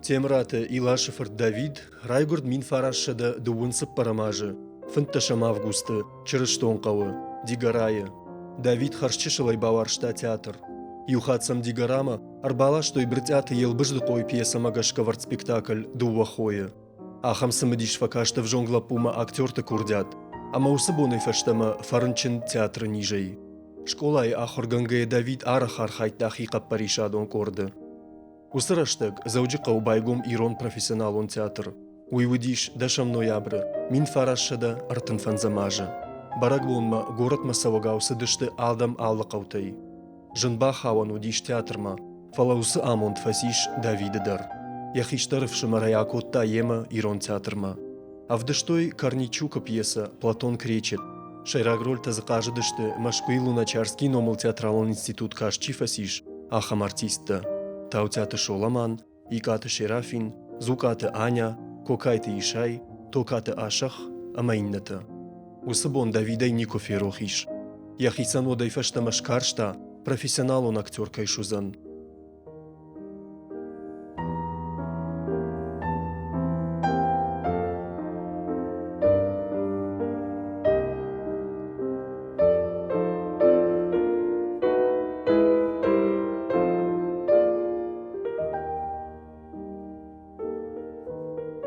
Темраты Илашефорд Давид, Райгурд Минфарашшада Дуунсып Парамажы, Фынташам Августы, Чырыштонқауы, Дигарайы. Давид Харшчышылай Баваршта театр. Юхатсам Дигарама, Арбалаштой Бритяты Елбыжды Қой пьеса Магашкавард спектакль Дувахойы. Ахамсымы Дишфакашта в жонгла пума актерты курдят, а маусыбоной фаштама Фарынчин театр нижей. Школай Ахорганге Давид Арахар Хайтахи Каппаришадон корды. Усыраштык зауджи қаубайгум ирон профессионалон театр. Уйвудиш дашам ноябры, мин фарашшада артын фанзамажы. Барагбонма город Масавагаусы дышты алдам аллы қаутай. Жынба хаван удиш театрма, фалаусы амонт фасиш Давидыдар. Яхиштарыв шымараякотта ема ирон театрма. Авдыштой Корничука пьеса Платон кречет. Шайрагроль тазыкажы дышты Машкуи Луначарский номыл театралон институт кашчи фасиш, ахам артиста. Таутяты Шоламан, Икаты Шерафин, Зукаты Аня, Кокайты Ишай, Токаты Ашах, Амайнната. Усыбон Давидай Нико Ферохиш. Яхисан одай фаштамаш каршта, профессионал он актер кайшузан.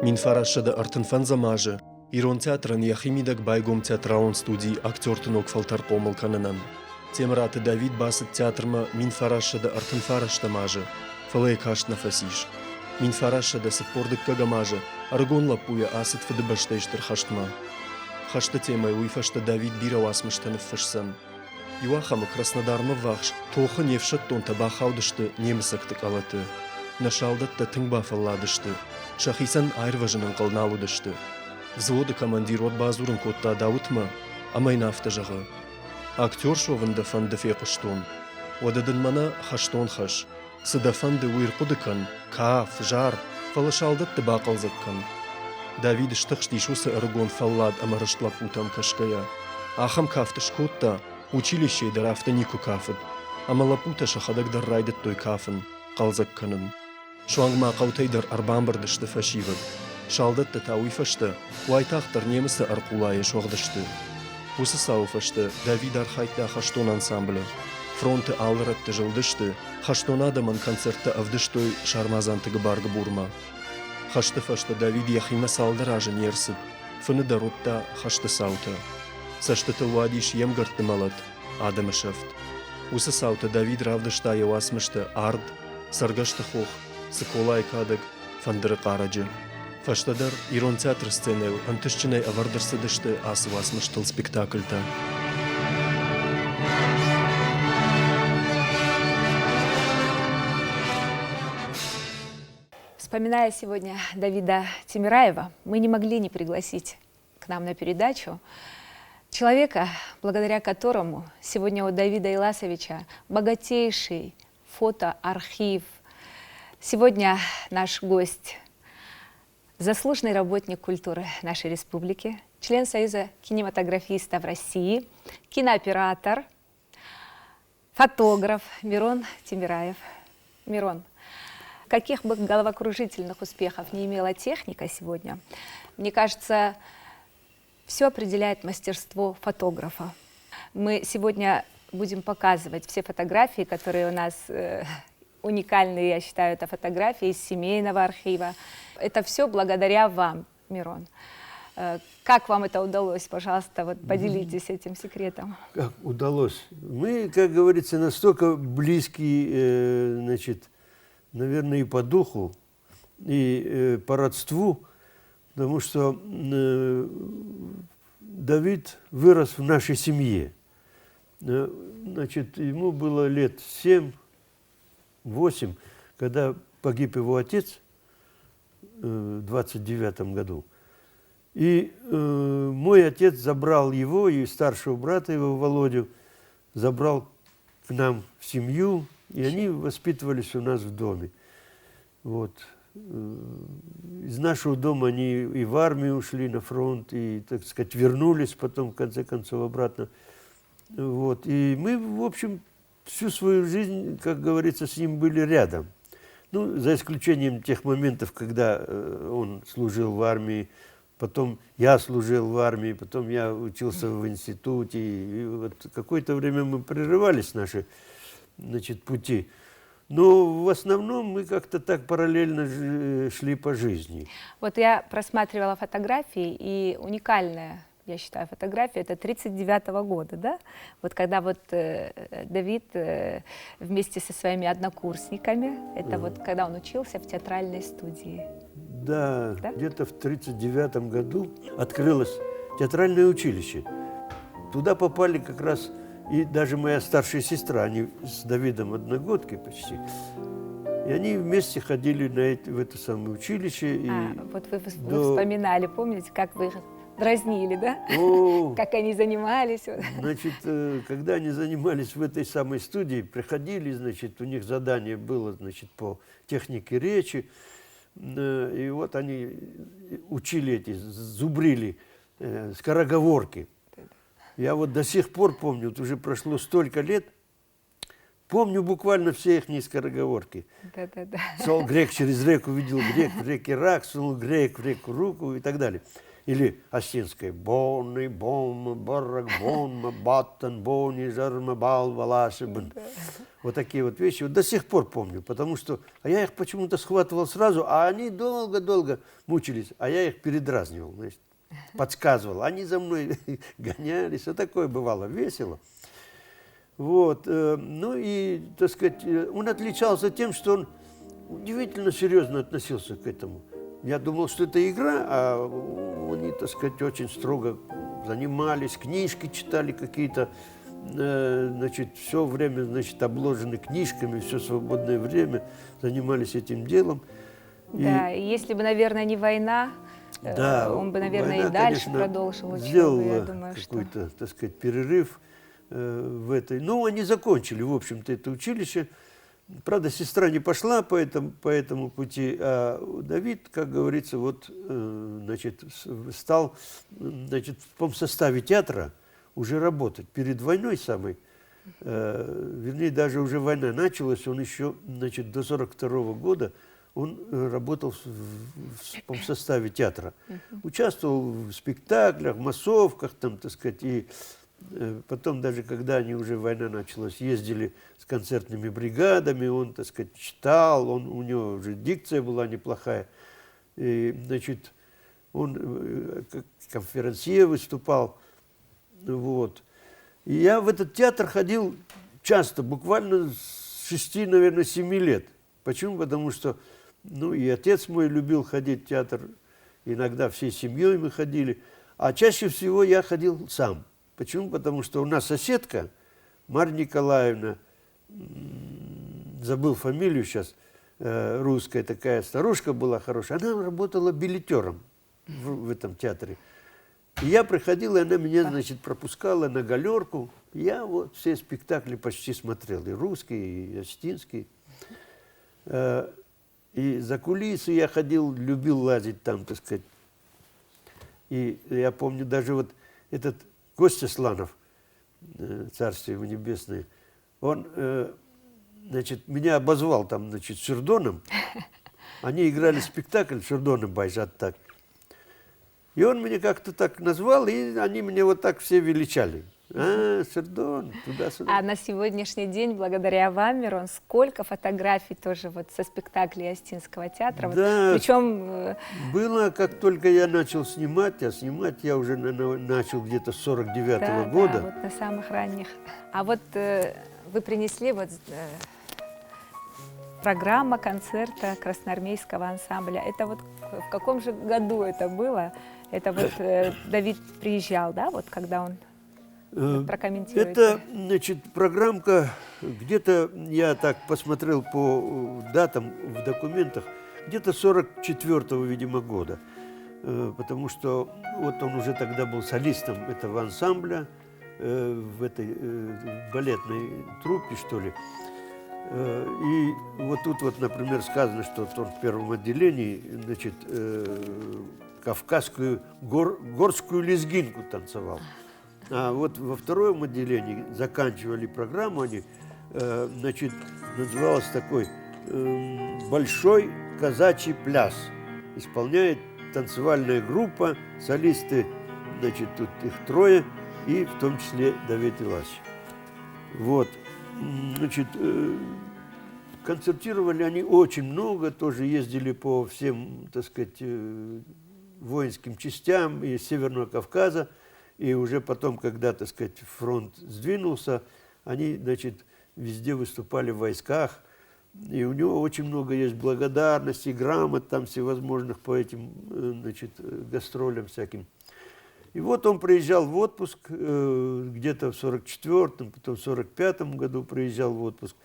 Минфарашада артынфан замажы, ирон театрын яхимидак байгом театралон студии актертынок фалтар комыл канынан. Темраты Давид басыт театрма Минфарашада артынфараштамажы, фалай кашт нафасиш. Минфарашада сыппордык кагамажы, аргон лапуя асыт фыдыбаштайштыр хаштма. Хашта темай уйфашта Давид бирауасмыштанып фашсан. Юахамы Краснодарма вахш, тохы невшат тон табахаудышты немысактык алаты. Нашалдатта тыңба фалладышты. Шахисан айрважының қалналудышты. Взводы командир от базурын котта даутма, амайнафта жағы. Актер шовында фанды феқыштон. Одадын мана хаштон хаш. Сыда фанды уйрқудыкан, каф, жар, фалашалдатты бақалзыккан. Давид штықштишусы аргон фаллад амарыштлап утам кашкая. Ахам кафтыш котта, училище дарафта нику кафыд. Амалапута шахадак даррайдыт той кафын, қалзыкканын. Шуангма қаутайдар арбамбардышты фашивад. Шалдатты тауифашты, уайтақтар немісі арқулайы шоғдышты. Усы сауфашты Давид Архайтта хаштон ансамблі. Фронты алыратты жылдышты, хаштон адаман концертті авдыштой шармазантығы барғы бурма. Хашты фашты Давид яхима салдыражы нерсіп, фыны даротта хашты сауты. Сашты тылуадиш емгартты малат, адымы шафт. Усы сауты Давид равдышта яуасмышты ард, саргашты хох, Сыколай кадык, фандыры қараджы. Фаштадар ирон театр сценел, антышчынай авардырсы дышты асывасмыштыл спектакльта. Вспоминая сегодня Давида Тимираева, мы не могли не пригласить к нам на передачу человека, благодаря которому сегодня у Давида Иласовича богатейший фотоархив. Сегодня наш гость – заслуженный работник культуры нашей республики, член Союза кинематографистов России, кинооператор, фотограф Мирон Тимираев. Мирон, каких бы головокружительных успехов не имела техника сегодня, мне кажется, все определяет мастерство фотографа. Мы сегодня будем показывать все фотографии, которые у нас уникальные, я считаю, это фотографии из семейного архива. Это все благодаря вам, Мирон. Как вам это удалось? Пожалуйста, вот поделитесь этим секретом. Как удалось? Мы, как говорится, настолько близки, значит, наверное, и по духу, и по родству, потому что Давид вырос в нашей семье. Значит, ему было лет 7-8, когда погиб его отец в 29-м году. И мой отец забрал его и старшего брата его, Володю, забрал к нам в семью, и они воспитывались у нас в доме. Вот. Из нашего дома они и в армию ушли, на фронт, и, так сказать, вернулись потом, в конце концов, обратно. Вот. И мы, в общем, всю свою жизнь, как говорится, с ним были рядом. Ну, за исключением тех моментов, когда он служил в армии, потом я служил в армии, потом я учился в институте. И вот какое-то время мы прерывались наши, значит, пути. Но в основном мы как-то так параллельно шли по жизни. Вот я просматривала фотографии, и уникальная, я считаю, фотография это 1939 года, да? Вот когда вот Давид вместе со своими однокурсниками, это вот когда он учился в театральной студии. Да, Да? где-то в 1939 году открылось театральное училище. Туда попали как раз и даже моя старшая сестра, они с Давидом одногодки почти. И они вместе ходили в это самое училище. И Вот вы вспоминали, помните, как вы их дразнили, да? О, Как они занимались. значит, когда они занимались в этой самой студии, приходили, значит, у них задание было, значит, по технике речи. И вот они учили зубрили скороговорки. Я вот до сих пор помню, вот уже прошло столько лет, помню буквально все их скороговорки. Да-да-да. Шел грек через реку, видел грек в реке рак, сунул грек в реку руку и так далее. Или осетинская «Бонны, бомма, барак, бомма, баттан, бонни, жарма, бал, валашибн». Вот такие вот вещи. Вот до сих пор помню, потому что я их почему-то схватывал сразу, а они долго-долго мучились, а я их передразнивал, значит, подсказывал. Они за мной гонялись, вот такое бывало, весело. Вот. Ну и, так сказать, он отличался тем, что он удивительно серьезно относился к этому. Я думал, что это игра, а они, так сказать, очень строго занимались, книжки читали какие-то, значит, все время, значит, обложены книжками, все свободное время занимались этим делом. Да, и если бы, наверное, не война, да, он бы, наверное, война, и дальше конечно, продолжил учебу. сделала Я думаю, какой-то, так сказать, перерыв в этой. Ну, они закончили, в общем-то, это училище. Правда, сестра не пошла по этому пути, а Давид, как говорится, вот, значит, стал, значит, в помсоставе театра уже работать. Перед войной самой, вернее, даже уже война началась, он еще, значит, до 1942 года он работал в помсоставе театра. Участвовал в спектаклях, в массовках, там, так сказать, и потом даже, когда они уже, война началась, ездили с концертными бригадами, он, так сказать, читал, у него уже дикция была неплохая. И, значит, он как конферансье выступал. Вот. И я в этот театр ходил часто, буквально с 6, наверное, 7 лет. Почему? Потому что, ну, и отец мой любил ходить в театр, иногда всей семьей мы ходили, а чаще всего я ходил сам. Почему? Потому что у нас соседка, Марья Николаевна, забыл фамилию сейчас, русская такая старушка была хорошая, она работала билетером в этом театре. И я приходил, и она меня, значит, пропускала на галерку. Я вот все спектакли почти смотрел, и русские, и осетинские. И за кулисы я ходил, любил лазить там, так сказать. И я помню даже вот этот Костя Сланов, царствие ему небесное, он, значит, меня обозвал там, значит, Шердоном. Они играли спектакль «Шердона байжат так». И он меня как-то так назвал, и они меня вот так все величали. Шердон, туда-сюда. А на сегодняшний день, благодаря вам, Мирон, сколько фотографий тоже вот со спектаклей Осетинского театра. Да, вот, причем... было, как только я начал снимать, а снимать я уже начал где-то с 49-го года. Да, вот на самых ранних. А вот вы принесли вот программа концерта красноармейского ансамбля. Это вот в каком же году это было? Это вот Давид приезжал, да, вот когда он... Прокомментируйте. Это, значит, программка, где-то, я так посмотрел по датам в документах, где-то 44-го, видимо, года. Потому что вот он уже тогда был солистом этого ансамбля, в этой балетной труппе, что ли. И вот тут вот, например, сказано, что он в первом отделении, значит, кавказскую горскую лезгинку танцевал. А вот во втором отделении заканчивали программу, они, значит, называлось такой большой казачий пляс. Исполняет танцевальная группа, солисты, значит, тут их трое, и в том числе Давид Иласович. Вот, значит, концертировали они очень много, тоже ездили по всем, так сказать, воинским частям и Северного Кавказа, и уже потом, когда, так сказать, фронт сдвинулся, они, значит, везде выступали в войсках, и у него очень много есть благодарностей, грамот там всевозможных по этим, значит, гастролям всяким. И вот он приезжал в отпуск где-то в 44-м, потом в 45-м году приезжал в отпуск.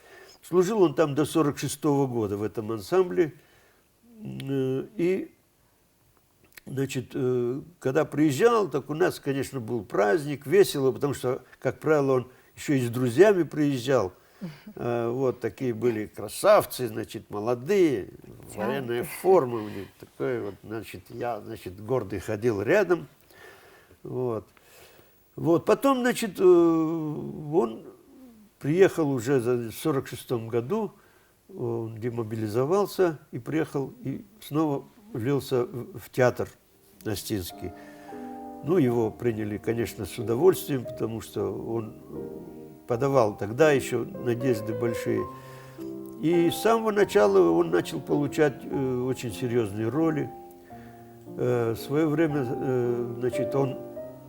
Служил он там до 46-го года в этом ансамбле. И, значит, когда приезжал, так у нас, конечно, был праздник, весело, потому что, как правило, он еще и с друзьями приезжал. Вот такие были красавцы, значит, молодые, военная форма у них. Такой вот, значит, я, значит, гордый ходил рядом. Вот. Вот. Потом, значит, он приехал уже в 46-м году, он демобилизовался и приехал, и снова влился в театр Остинский. Ну, его приняли, конечно, с удовольствием, потому что он подавал тогда еще надежды большие. И с самого начала он начал получать очень серьезные роли. В свое время, значит, он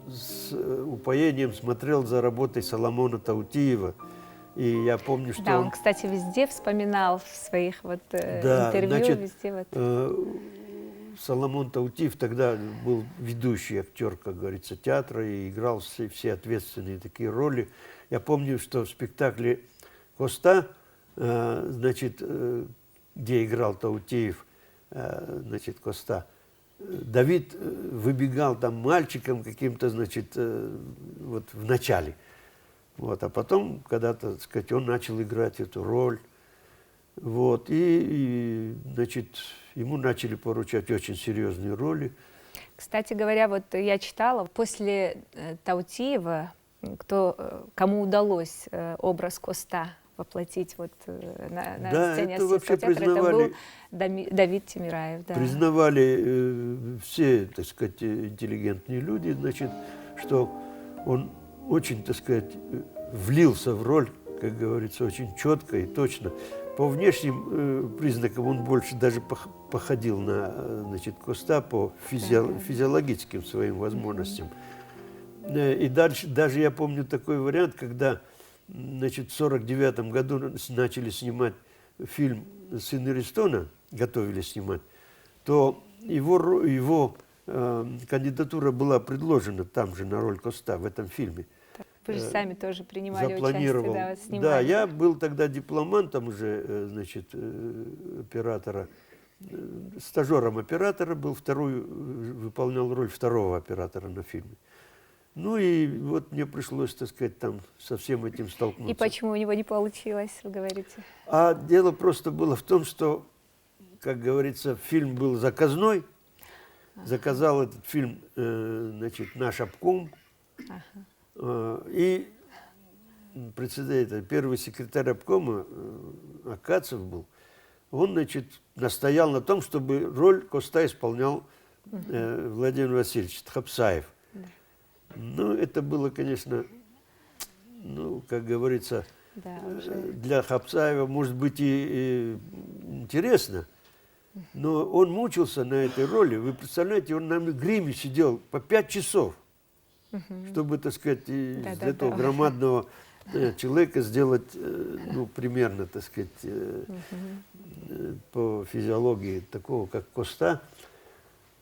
с упоением смотрел за работой Соломона Таутиева. И я помню, что... Да, он, кстати, везде вспоминал в своих вот интервью, значит, везде вот... Соломон Таутиев тогда был ведущий актер, как говорится, театра, и играл все ответственные такие роли. Я помню, что в спектакле «Коста», значит, где играл Таутиев, значит, Коста, Давид выбегал там мальчиком каким-то, значит, вот в начале. Вот, а потом, когда-то, так сказать, он начал играть эту роль. Вот, и, значит, ему начали поручать очень серьезные роли. Кстати говоря, вот я читала, после Таутиева, кому удалось образ Коста воплотить вот на да, сцене это вообще театра, признавали, это был Давид Тимираев. Да. Признавали все, так сказать, интеллигентные люди, значит, что он очень, так сказать, влился в роль, как говорится, очень четко и точно. По внешним признакам он больше даже походил на, значит, Коста по физиологическим своим возможностям. И дальше, даже я помню такой вариант, когда, значит, в 1949 году начали снимать фильм «Сын Аристона», готовили снимать, то его кандидатура была предложена там же на роль Коста в этом фильме. Вы же сами тоже принимали запланировал. участие, да, снимали. Да, я был тогда дипломантом уже, значит, оператора, стажером оператора был, выполнял роль второго оператора на фильме. Ну и вот мне пришлось, так сказать, там со всем этим столкнуться. И почему у него не получилось, вы говорите? А дело просто было в том, что, как говорится, фильм был заказной. Заказал этот фильм, значит, наш обком. И председатель, первый секретарь обкома, Акацев был, он, значит, настоял на том, чтобы роль Коста исполнял Владимир Васильевич Тхапсаев. Ну, это было, конечно, ну, как говорится, да, для Хапсаева, может быть, и интересно, но он мучился на этой роли. Вы представляете, он на гриме сидел по 5 часов. Чтобы, так сказать, из этого громадного человека сделать, ну, примерно, так сказать, по физиологии такого, как Коста.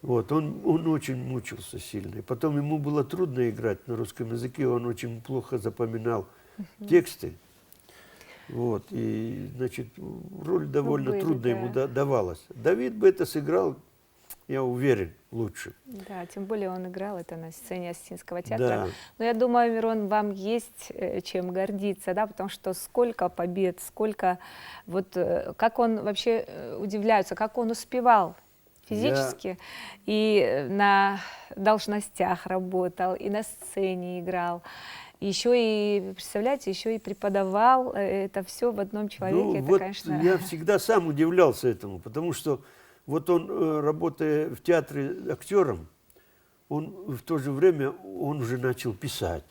Вот, он очень мучился сильно. И потом ему было трудно играть на русском языке, он очень плохо запоминал тексты. Вот, и, значит, роль довольно трудно ему давалась. Давид бы это сыграл, я уверен, лучше. Да, тем более он играл это на сцене Остинского театра. Да. Но я думаю, Мирон, вам есть чем гордиться, да, потому что сколько побед, сколько, вот, как он вообще удивляется, как он успевал физически, и на должностях работал, и на сцене играл. Еще и, представляете, еще и преподавал. Это все в одном человеке. Ну, это, вот конечно... я всегда сам удивлялся этому, потому что вот он, работая в театре актером, он в то же время он уже начал писать.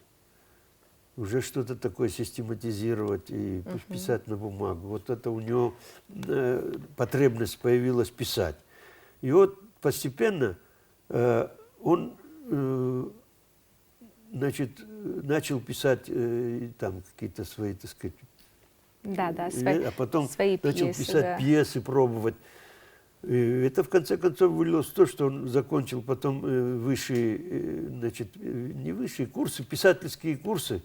Уже что-то такое систематизировать и писать на бумагу. Вот это у него потребность появилась писать. И вот постепенно он значит, начал писать там какие-то свои, так сказать, свои, а потом свои начал пьесы, писать пьесы, пробовать. И это в конце концов вылилось в то, что он закончил потом высшие, значит, не высшие курсы, писательские курсы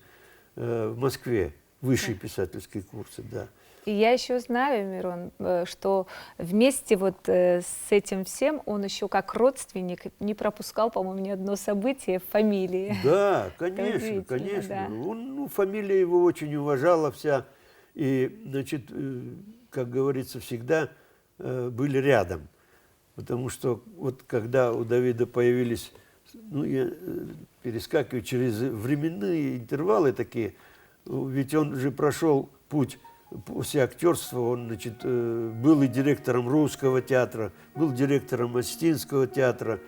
в Москве, высшие писательские курсы, да. И я еще знаю, Мирон, что вместе вот с этим всем он еще как родственник не пропускал, по-моему, ни одно событие в фамилии. Да, конечно, конечно. Да. Он, ну, фамилия его очень уважала вся. И, значит, как говорится, всегда были рядом. Потому что вот когда у Давида появились, ну, я перескакиваю через временные интервалы такие, ведь он же прошел путь после актерства, он, значит, был и директором Русского театра, был директором Остинского театра,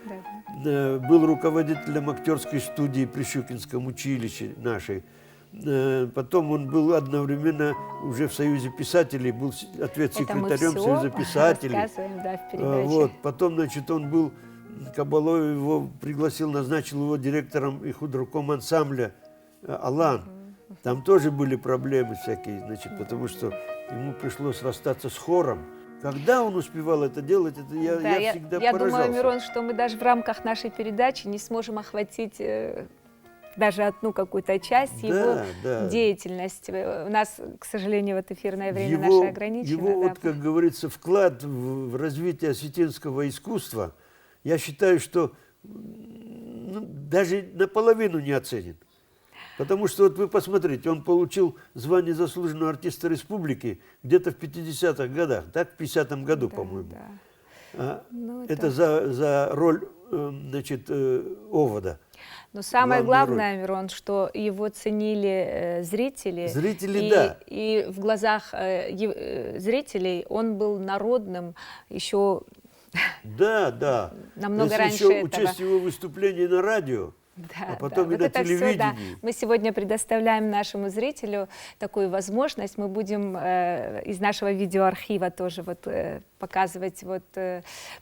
был руководителем актерской студии при Щукинском училище нашей. Потом он был одновременно уже в Союзе писателей, был ответ-секретарем Союза писателей. Да, в передаче. Вот. Потом, значит, он был, Кабалоев его пригласил, назначил его директором и худруком ансамбля «Алан». Там тоже были проблемы всякие, значит, потому что ему пришлось расстаться с хором. Когда он успевал это делать, это я всегда я поражался. думаю, Мирон, что мы даже в рамках нашей передачи не сможем охватить даже одну какую-то часть его деятельности. У нас, к сожалению, вот эфирное время наше ограничено. Его, вот, как говорится, вклад в развитие осетинского искусства, я считаю, что даже наполовину не оценен. Потому что, вот вы посмотрите, он получил звание заслуженного артиста республики где-то в 50-х годах, так, в 50-м году, по-моему. Да. Это за роль, значит, Овода. Но самое главное, Мирон, что его ценили зрители. Зрители, да. И в глазах зрителей он был народным еще намного раньше еще этого. учесть его выступления на радио. Да, а потом и вот на это телевидении. Все, да. Мы сегодня предоставляем нашему зрителю такую возможность. Мы будем из нашего видеоархива тоже вот, показывать вот,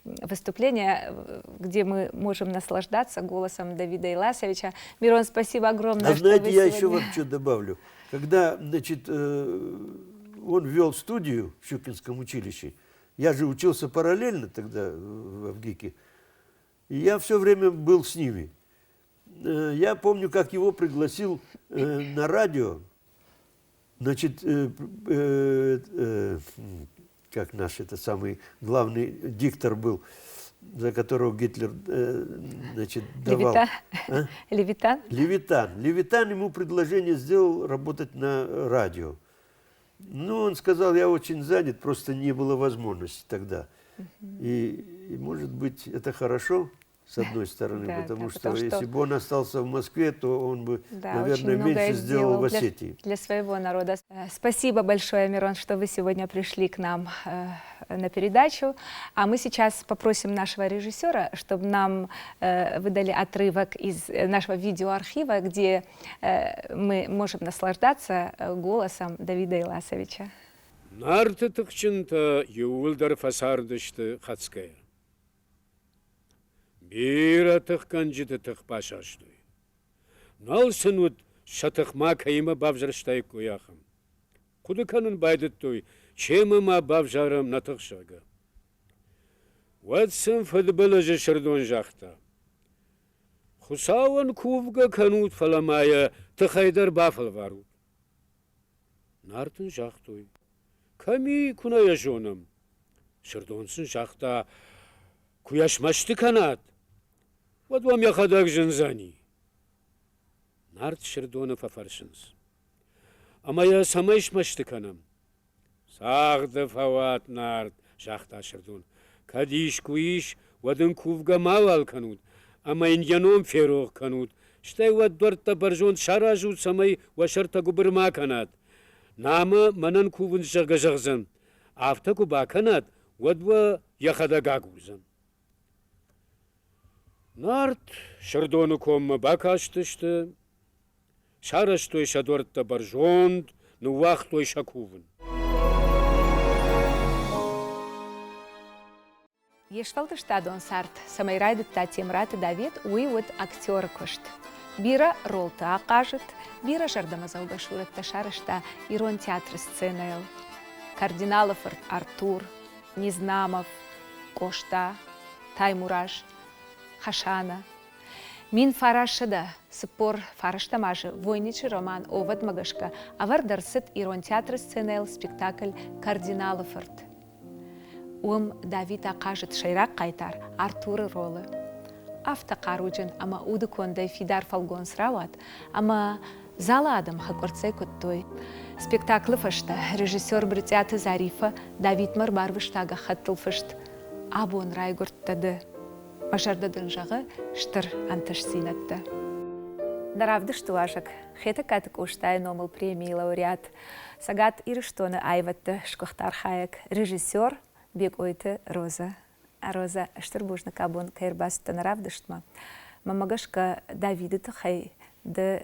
выступления, где мы можем наслаждаться голосом Давида Иласовича. Мирон, спасибо огромное. Знаете, я еще вот что добавлю. Когда, значит, он вел студию в Щукинском училище, я же учился параллельно тогда в ГИКе, и я все время был с ними. Я помню, как его пригласил на радио, значит, как наш это самый главный диктор был, за которого Гитлер, значит, давал. Левитан? Левитан. Левитан ему предложение сделал работать на радио. Ну, он сказал, я очень занят, просто не было возможности тогда. И может быть, это хорошо, с одной стороны, потому что если бы он остался в Москве, то он бы, наверное, меньше сделал в Осетии. Для своего народа. Спасибо большое, Мирон, что вы сегодня пришли к нам на передачу. А мы сейчас попросим нашего режиссера, чтобы нам выдали отрывок из нашего видеоархива, где мы можем наслаждаться голосом Давида Иласовича. Нарты тыкчынта юлдар фасардышты хацкая. Бира тыхкан жиды тых башашты. Налсын вот шатыхма кайма бавжарыштай куяхым. Кудыканын байдыттой, чемыма бавжарым натықшага. Ватсын фыдбылы жышырдон жақта. Хусауан кувга канут фаламая тыхайдар бафыл вару. Нартын жақтой. Ками куная жоным. Шырдонсын жақта куяшмашты канат. Вот вам я ходак жынзани. Нарт шырдонов афаршынс. Ама я самайшмашты канам. Сағды фават нарт жақта шырдон. Кадиш куиш вадын кувга мавал канут. Ама иньяном ферох канут. شتي ودورت برجون شراجو سمي وشرت قبر ما كانت نام منن كوفن شغزن عفتكو باكنت ودوا يخدا قاقوزن نارت شردونكم باكاشتشت شارشتوي شدورت برجوند نواختوي شكوفن Ешвалты штадон сарт, самайрайды та темраты Давид уйвуд актеры кошт. Бира ролты ақажыт, бира жардамазау башурат ташарышта ирон театр сценайл. Кардиналов Артур, Незнамов, Кошта, Таймураж, Хашана. Мин фарашыда, сыпор фараштамажы, войничий роман овад магашка, авардарсыт ирон театр сценайл спектакль Кардиналов Арт. Давид ақажыт шайрақ қайтар, Артуры ролы. Афта қаруджын, ама уды кондай фидар фалгон срават, ама зала адам хакорцей коттой. Спектаклы фашта, режиссер Бритяты Зарифа, Давид Марбар виштага хаттыл фашт, абон райгурттады. Мажардадын жағы штыр анташ синатты. Наравды штуашак, хета катык уштай номыл премии лауреат. Сагат ирыштоны айватты шкохтар хаяк, режиссер Бек ойты Роза. Роза штырбужны кабун кайрбасты наравдыштма. Мамагашка Давиды тахай да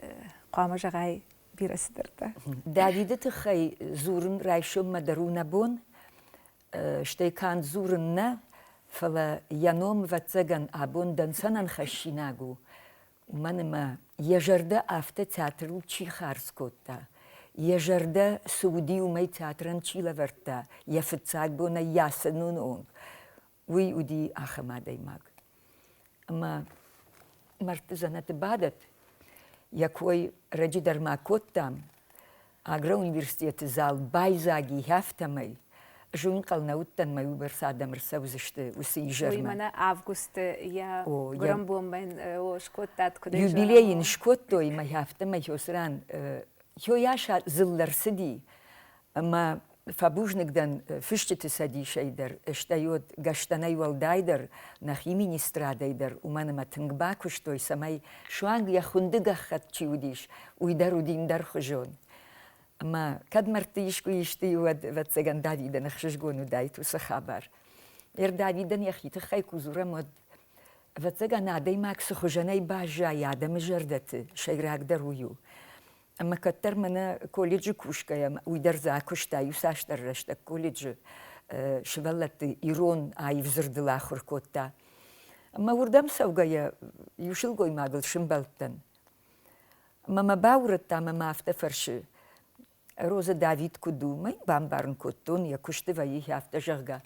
қама жағай бирасыдырды. Давиды тахай зурын райшым мадаруна бон, штайкан зурынна фала яном вацаган абон дансанан хашинагу. Маныма ежарда авто театру чихарскотта. Ежарда Сауди умай театран чилаварта, яфыцаг бона ясанун онг. Уй уди ахамадай маг. Ама мартызанаты бадат, якой раджидарма коттам, агра университеты зал байзаги хафтамай, жун қалнауттан май убарсадам рсаузышты усы ижарма. Уй мана август я грамбомбайн шкоттат куда юбилейин шкоттой май хафтамай хосран Yo yaşa zıllarsı ama fabujnikdan fışçıtı sadi şeyder, iştayot gaştanay valdayder, nach ministradayder, umanıma tıngba kuştoy samay şu an yaxundıga xatçı udiş, uydar udindar xıjon. Ama kad martıyışku işti vatsagan Davidan xıjgonu daytu sahabar. Davidan yaxitı xay kuzura mod vatsagan aday maksı xıjanay baja yadam jardatı, şeyragdar uyu. Ama kattar mana колледжи кушкая, уйдар за куштаю саштар рашта колледжи шваллаты ирон ай взырдыла хуркотта. Ama урдам саугая юшил гой магыл шимбалтан. Мама бауратта мама афта фарши. Роза Давид кудумай бамбарн коттон я куштывай хафта жага.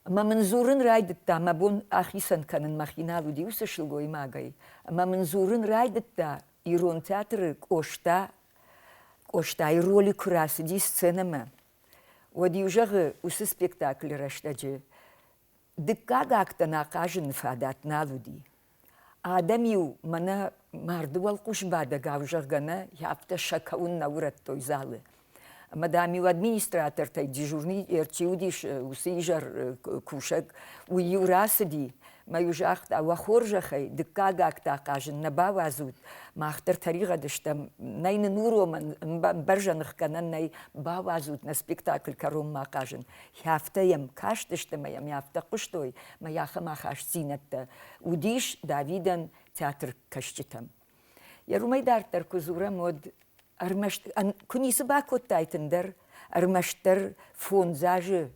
Мамнзурын райдытта, мабон ахисан канын махиналу диуса шил гой магай. Мамнзурын райдытта Ирон театры кошта и роли красы ди сценама. Оди ужагы усы спектакль раштаджи. Дыкка гакта накажын фадат налуди. Адамиу мана мардуал кушбада гавжагана япта шакаун наурат той залы. Мадамиу администратор тай дежурный эрчиудиш усы ижар кушак уйю расыди. Маюжахт авахоржахай дыкка гакта кажын набавазут махтар тарига дыштам найны нуроман баржаных канан най бавазут на спектакль каром макажын хафтаем каштыштамаям яфта куштой маяха махаш синатта удиш Давидан театр кашчитам ярумайдартар кузура мод армашт кунисы бакоттайтындар армаштар фонзажы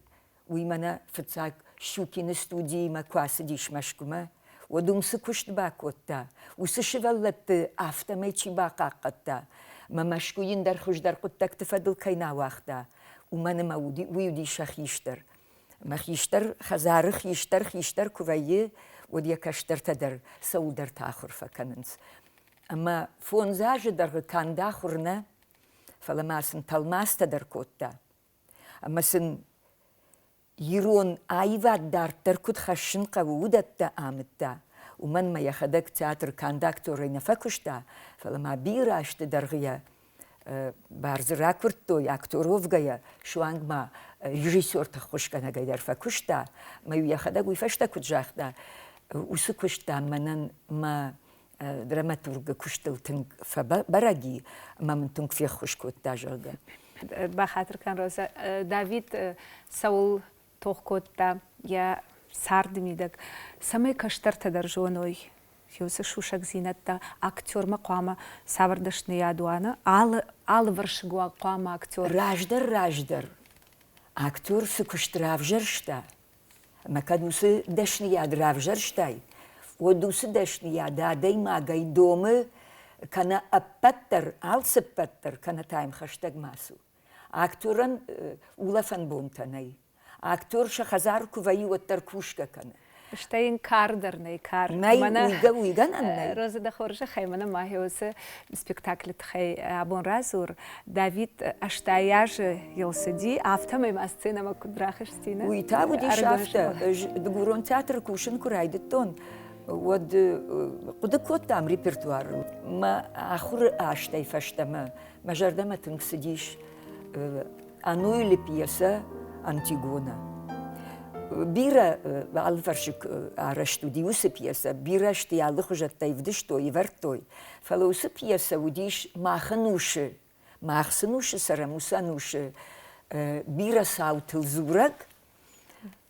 уймана фыцак Щукины студии маквасы дишмашкума, одумсы кушт бакотта, усы шеваллатты автомайчи бакаккатта, мамашку йиндар хуждар куттакты фадыл кайнауахта, уманыма уюди шахиштар. Махиштар хазары хиштар кувайы, одия каштар тадар, саудар тахур факанынс. Ама фонзажы даргы кандахурна, фаламасын талмас тадар котта. Амасын Ирон айват дартар куд хашын кавудатта амытта. Уман ма яхадак театр кондакторы нафакушта, фалама бирашты даргия барзыра курттой акторовгая, шуангма режиссер тахушкана гайдар факушта, маю яхадак уйфашта куджахта, усукушта манан ма دراماتورغ كشتلتن فبرجي ما من تنك في خشكوت تاجرغ بخاطر كان روزا داويد ساول توخكوتا يا سارد ميدك سمي كشتر تدرجونوي يوسف شوشك زينتا актер مقامة سافردشني يادوانا ал ورشگوا قامة актер راجدر актер سكشترافجر شتا ما كانوس دشني ياد رافجر شتاي ودوس دشني ياد دايما جاي دوم كان أبتر عالس أبتر كان تايم خشتاج ماسو актерن ولفن بونتناي актер شخزار كوفاي والتركوشكا كان شتاين كاردرني كار ماي ويغان روزا دخورجة خيمنا ما هيوس سبيكتاكل تخي أبون رازور داويد أشتاياج يلسدي أفتهم إما سцена ما كنت راخش ستينا ويتابو دي شافتا دقورون تياتر كوشن كرايدتون ود قد كوتام ريبرتوار ما آخر أشتاي فشتما ما جردما تنكسديش أنوي لبيسا أنتيغونا بيرا بالفرشك عرشتو ديوس بيسا بيرا اشتيال خجتاي فدشتوي ورتوي فلوس بيسا وديش ما خسنوش سرموسانوش بيرا ساوتل زورك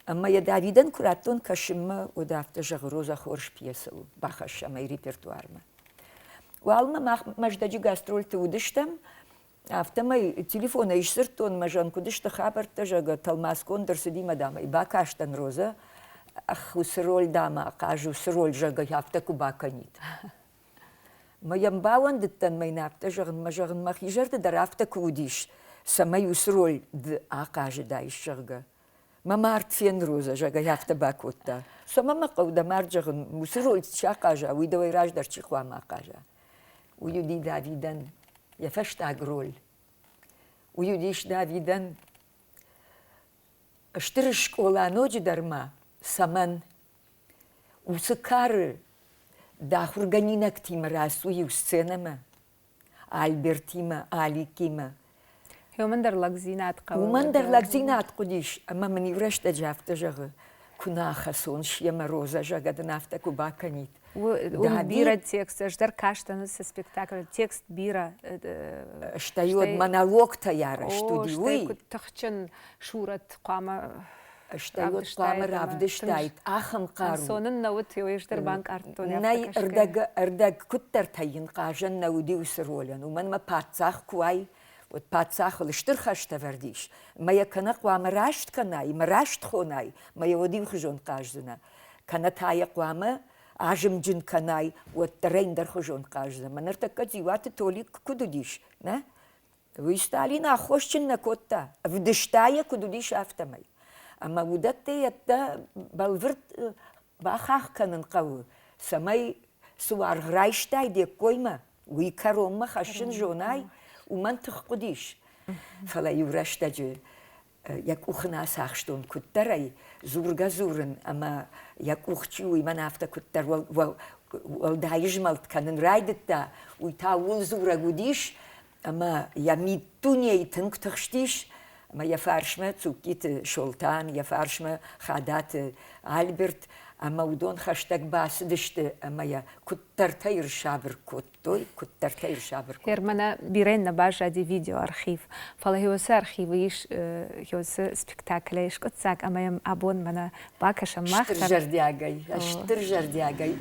اما يا داويدن كراتون كشما ودافت جغروزا خورش بيسا باخش ماي ريبرتوارما والما مجدجي غاسترول تودشتم автомай телефона ишсертон мажан кудышта хабар тажага талмаскон дерсиди мадама и бакаштан роза ах усроль дама кажу усроль жага хафта кубаканит маям бауан диттан май нафта жагын мажагын махижерде дарафта кудиш самай усроль д акажи дайшага мамарт фен роза жага хафта бакотта самама қавда маржагын усроль чакажа уйдавай раждар чихвама акажа уюди давидан يفشتاق رول ويوديش داويدن اشترش كولا نوجي درما سمن وسكار داخل غنينك تيم راسو يوسценما альбертима аликима ومندر لغزينات قوي ومندر لغزينات قديش اما من يرشت جافت جغ كنا خسون شيما روزا جغ دنافتك وباكنيت وبيرا текст ждар каштаны со спектакль текст бира штайот монолог таяра штуди тахчын шурат қама штайот қама равдыштайт ахым қару сонын наут йоеждар банк артон най эрдаг куттар тайын қажан науди усролен уман ма патсах куай вот патсах лыштыр хашта вардиш моя кана қама рашт канай марашт хонай моя води хжон каждына кана тая қама ажим джин канай вот трендер хожон каждый манертака диваты толик кудудиш на вы стали на хошчин на котта вдыштая кудудиш автомай ама удатте это балверт бахах канан кау самай суар грайштай де койма вы карома хашин жонай уман тхкудиш фала юраштаджи як ухна сахштон куттарай зургазурен ама як ухчуй манафта куттар вал дайжмалт канен райдетта уйта ул зурагудиш ама я митуней тынктыхштиш ама я фаршма цукит шолтан я фаршма хадат альберт ама удон хаштаг басдышты ама я куттартайр шабр коттой куттартайр шабр Hermana birena baja di video archiv. Fala hios archiv ish hios spektakle ish kotsak amayam abon mana bakasha machta. Штыр жардягай.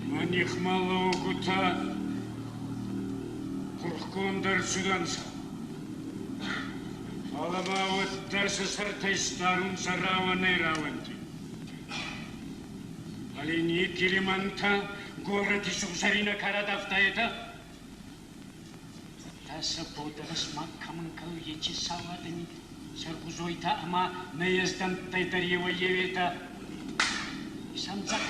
Маних мало гута куркондар суданса. Алама вот дарса сартайстарун сараваны раванти. Алини Килиманта город Исусарина Карадафтаета. Таса подерс маккаманкал ечи савадани. Саргузойта ама наездан тайтарьева евета. Самзак.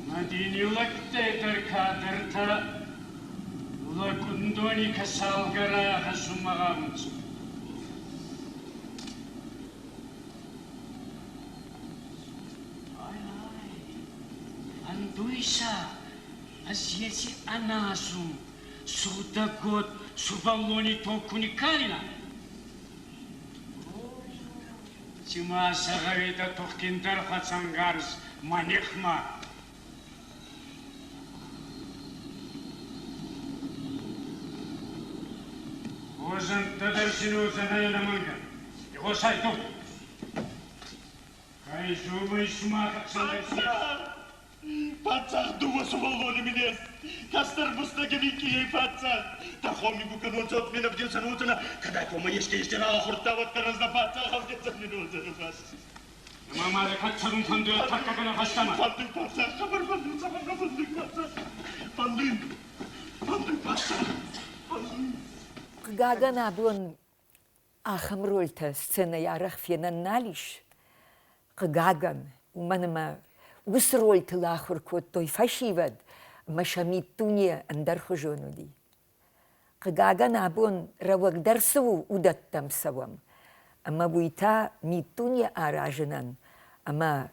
Надини лактетер кадерта. Лакундони касалгара хасумагамцу. Андуиса, азьеси анасу, судагот, субалони токуникалина. Тима сагарида тухкиндар хацангарз манихма. Озан тадарсину занайна манга. Его сайту. Кай зубы шмак санайси. Пацах дума сувалони меня. Кастер бустагевики ей пацах. Тахомику кануцот меня в десанутина. Когда кома ешки стирала хуртават каразна пацах в десанутина вас. Мама рекатсарун фанду атаккана хастама. Фанду пацах хабар фанду сабарга фанду пацах. Фанду пацах. Гаган абон ахам рольта сцена ярах фенаналиш. Гаган уманама ус рольта лахур кот той фашивад машамит туне андар хожонуди. Гаган абон равак дарсу удаттам савам. Ама буйта митуне аражнан. Ама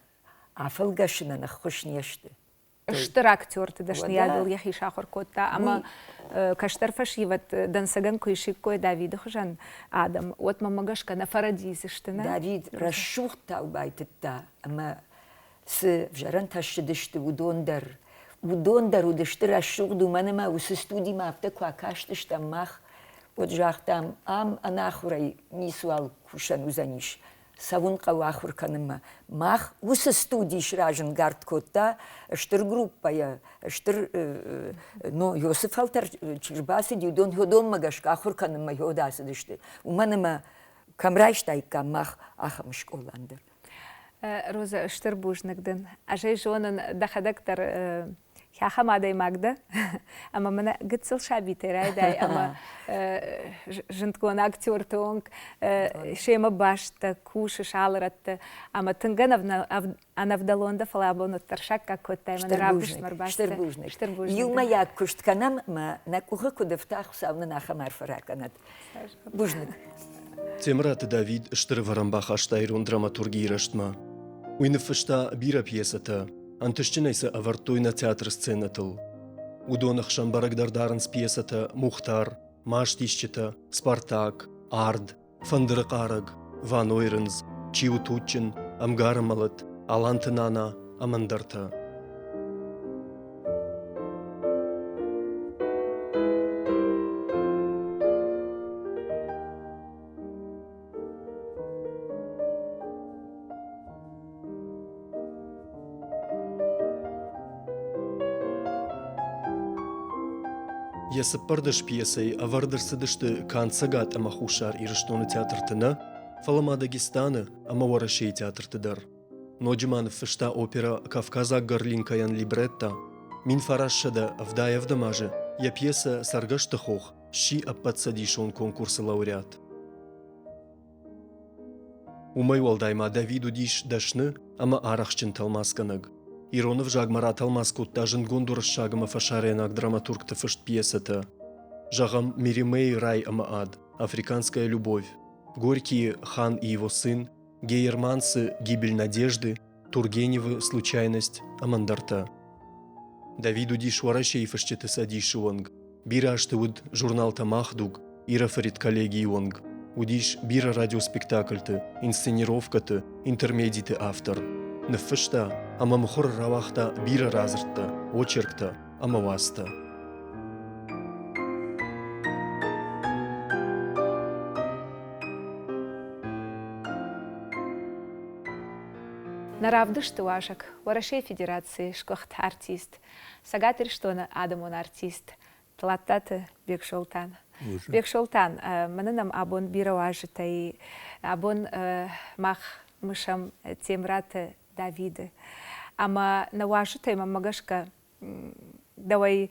афалгашнан хошнеште. Штыр актер ты дашь не Да. ядыл яхи шахор котта, ама каштар фашиват дансаган куишик кой Давид хожан Адам, от мамагашка на фарадизе штына. Давид расшухта убайтта, ама с вжаран ташдышты удондар удышты расшух думанама ус студи мафта квакаштыш там мах от жахтам ам анахурай нисуал кушан узаниш. Савун кавахур каныма мах ус студиш ражен гард котта штыр группая штыр но Йосиф Алтар чирбасы дюдон ходом магашка ахур каныма йодасы дышты уманыма камрайштай камах ахам школандыр. Роза штыр бужнагдын. Ажай жонын дахадактар хахам адай магда, ама мана гыцыл шабитер айдай, ама жынткон актер тонг, шема башта, куши шалыратты, ама тынган анавдалонда фалабону таршак как коттай, мана равдыш марбашта. Штыр бужнак. Юма як куштканам, ма на куха кудавтах савна нахамар фараканат. Бужнак. Темрат Давид штыр варамбах аштайрун драматургии раштма. Уйныфышта бира пьесата, антышчынайсы авартуйна театр сценатыл. Удонах шамбарагдардарынс пьесата Мухтар, Маштищета, Спартак, Ард, Фандырыкарыг, Ван Ойрынз, Чиутучин, Амгарымалыт, Алантынана, Амандарта. Ясыппардыш пьесой авардырсыдышты канцагат амахушар ирыштоны театртына, фалама Дагестаны амаварашей театртыдар. Ноджиманов фышта опера Кавказа гарлинкаян либретта, мин фарашшада Авдаевда маже, я пьеса Саргаштахох, щи аппатсадишон конкурса лауреат. Умайвалдайма Давиду диш дашны, ама арахчин талмасканыг. Иронов жагмара талмаскут тажын гондурыш шагыма фашаренак драматургты фышт пьесата. Жагам Миримей рай ама ад, африканская любовь. Горький хан и его сын, Гейермансы гибель надежды, Тургеневы случайность Амандарта. Давиду диш варашей фышчеты садиши онг. Бира аштывуд журнал Тамахдуг, Ира фарит коллеги онг. Удиш бира радиоспектакльты, инсценировкаты, интермедиты автор. Нефышта, ама мхор равахта бира разрта, очеркта, ама васта. Наравдыш ты вашак, Варашей Федерации, шкохт артист, Сагатыр штона Адамон артист, Тлаттаты Бекшолтан. Бекшолтан, манынам абон бира важытай, абон мах мышам темраты Давиды. Ама на важытай мамагашка давай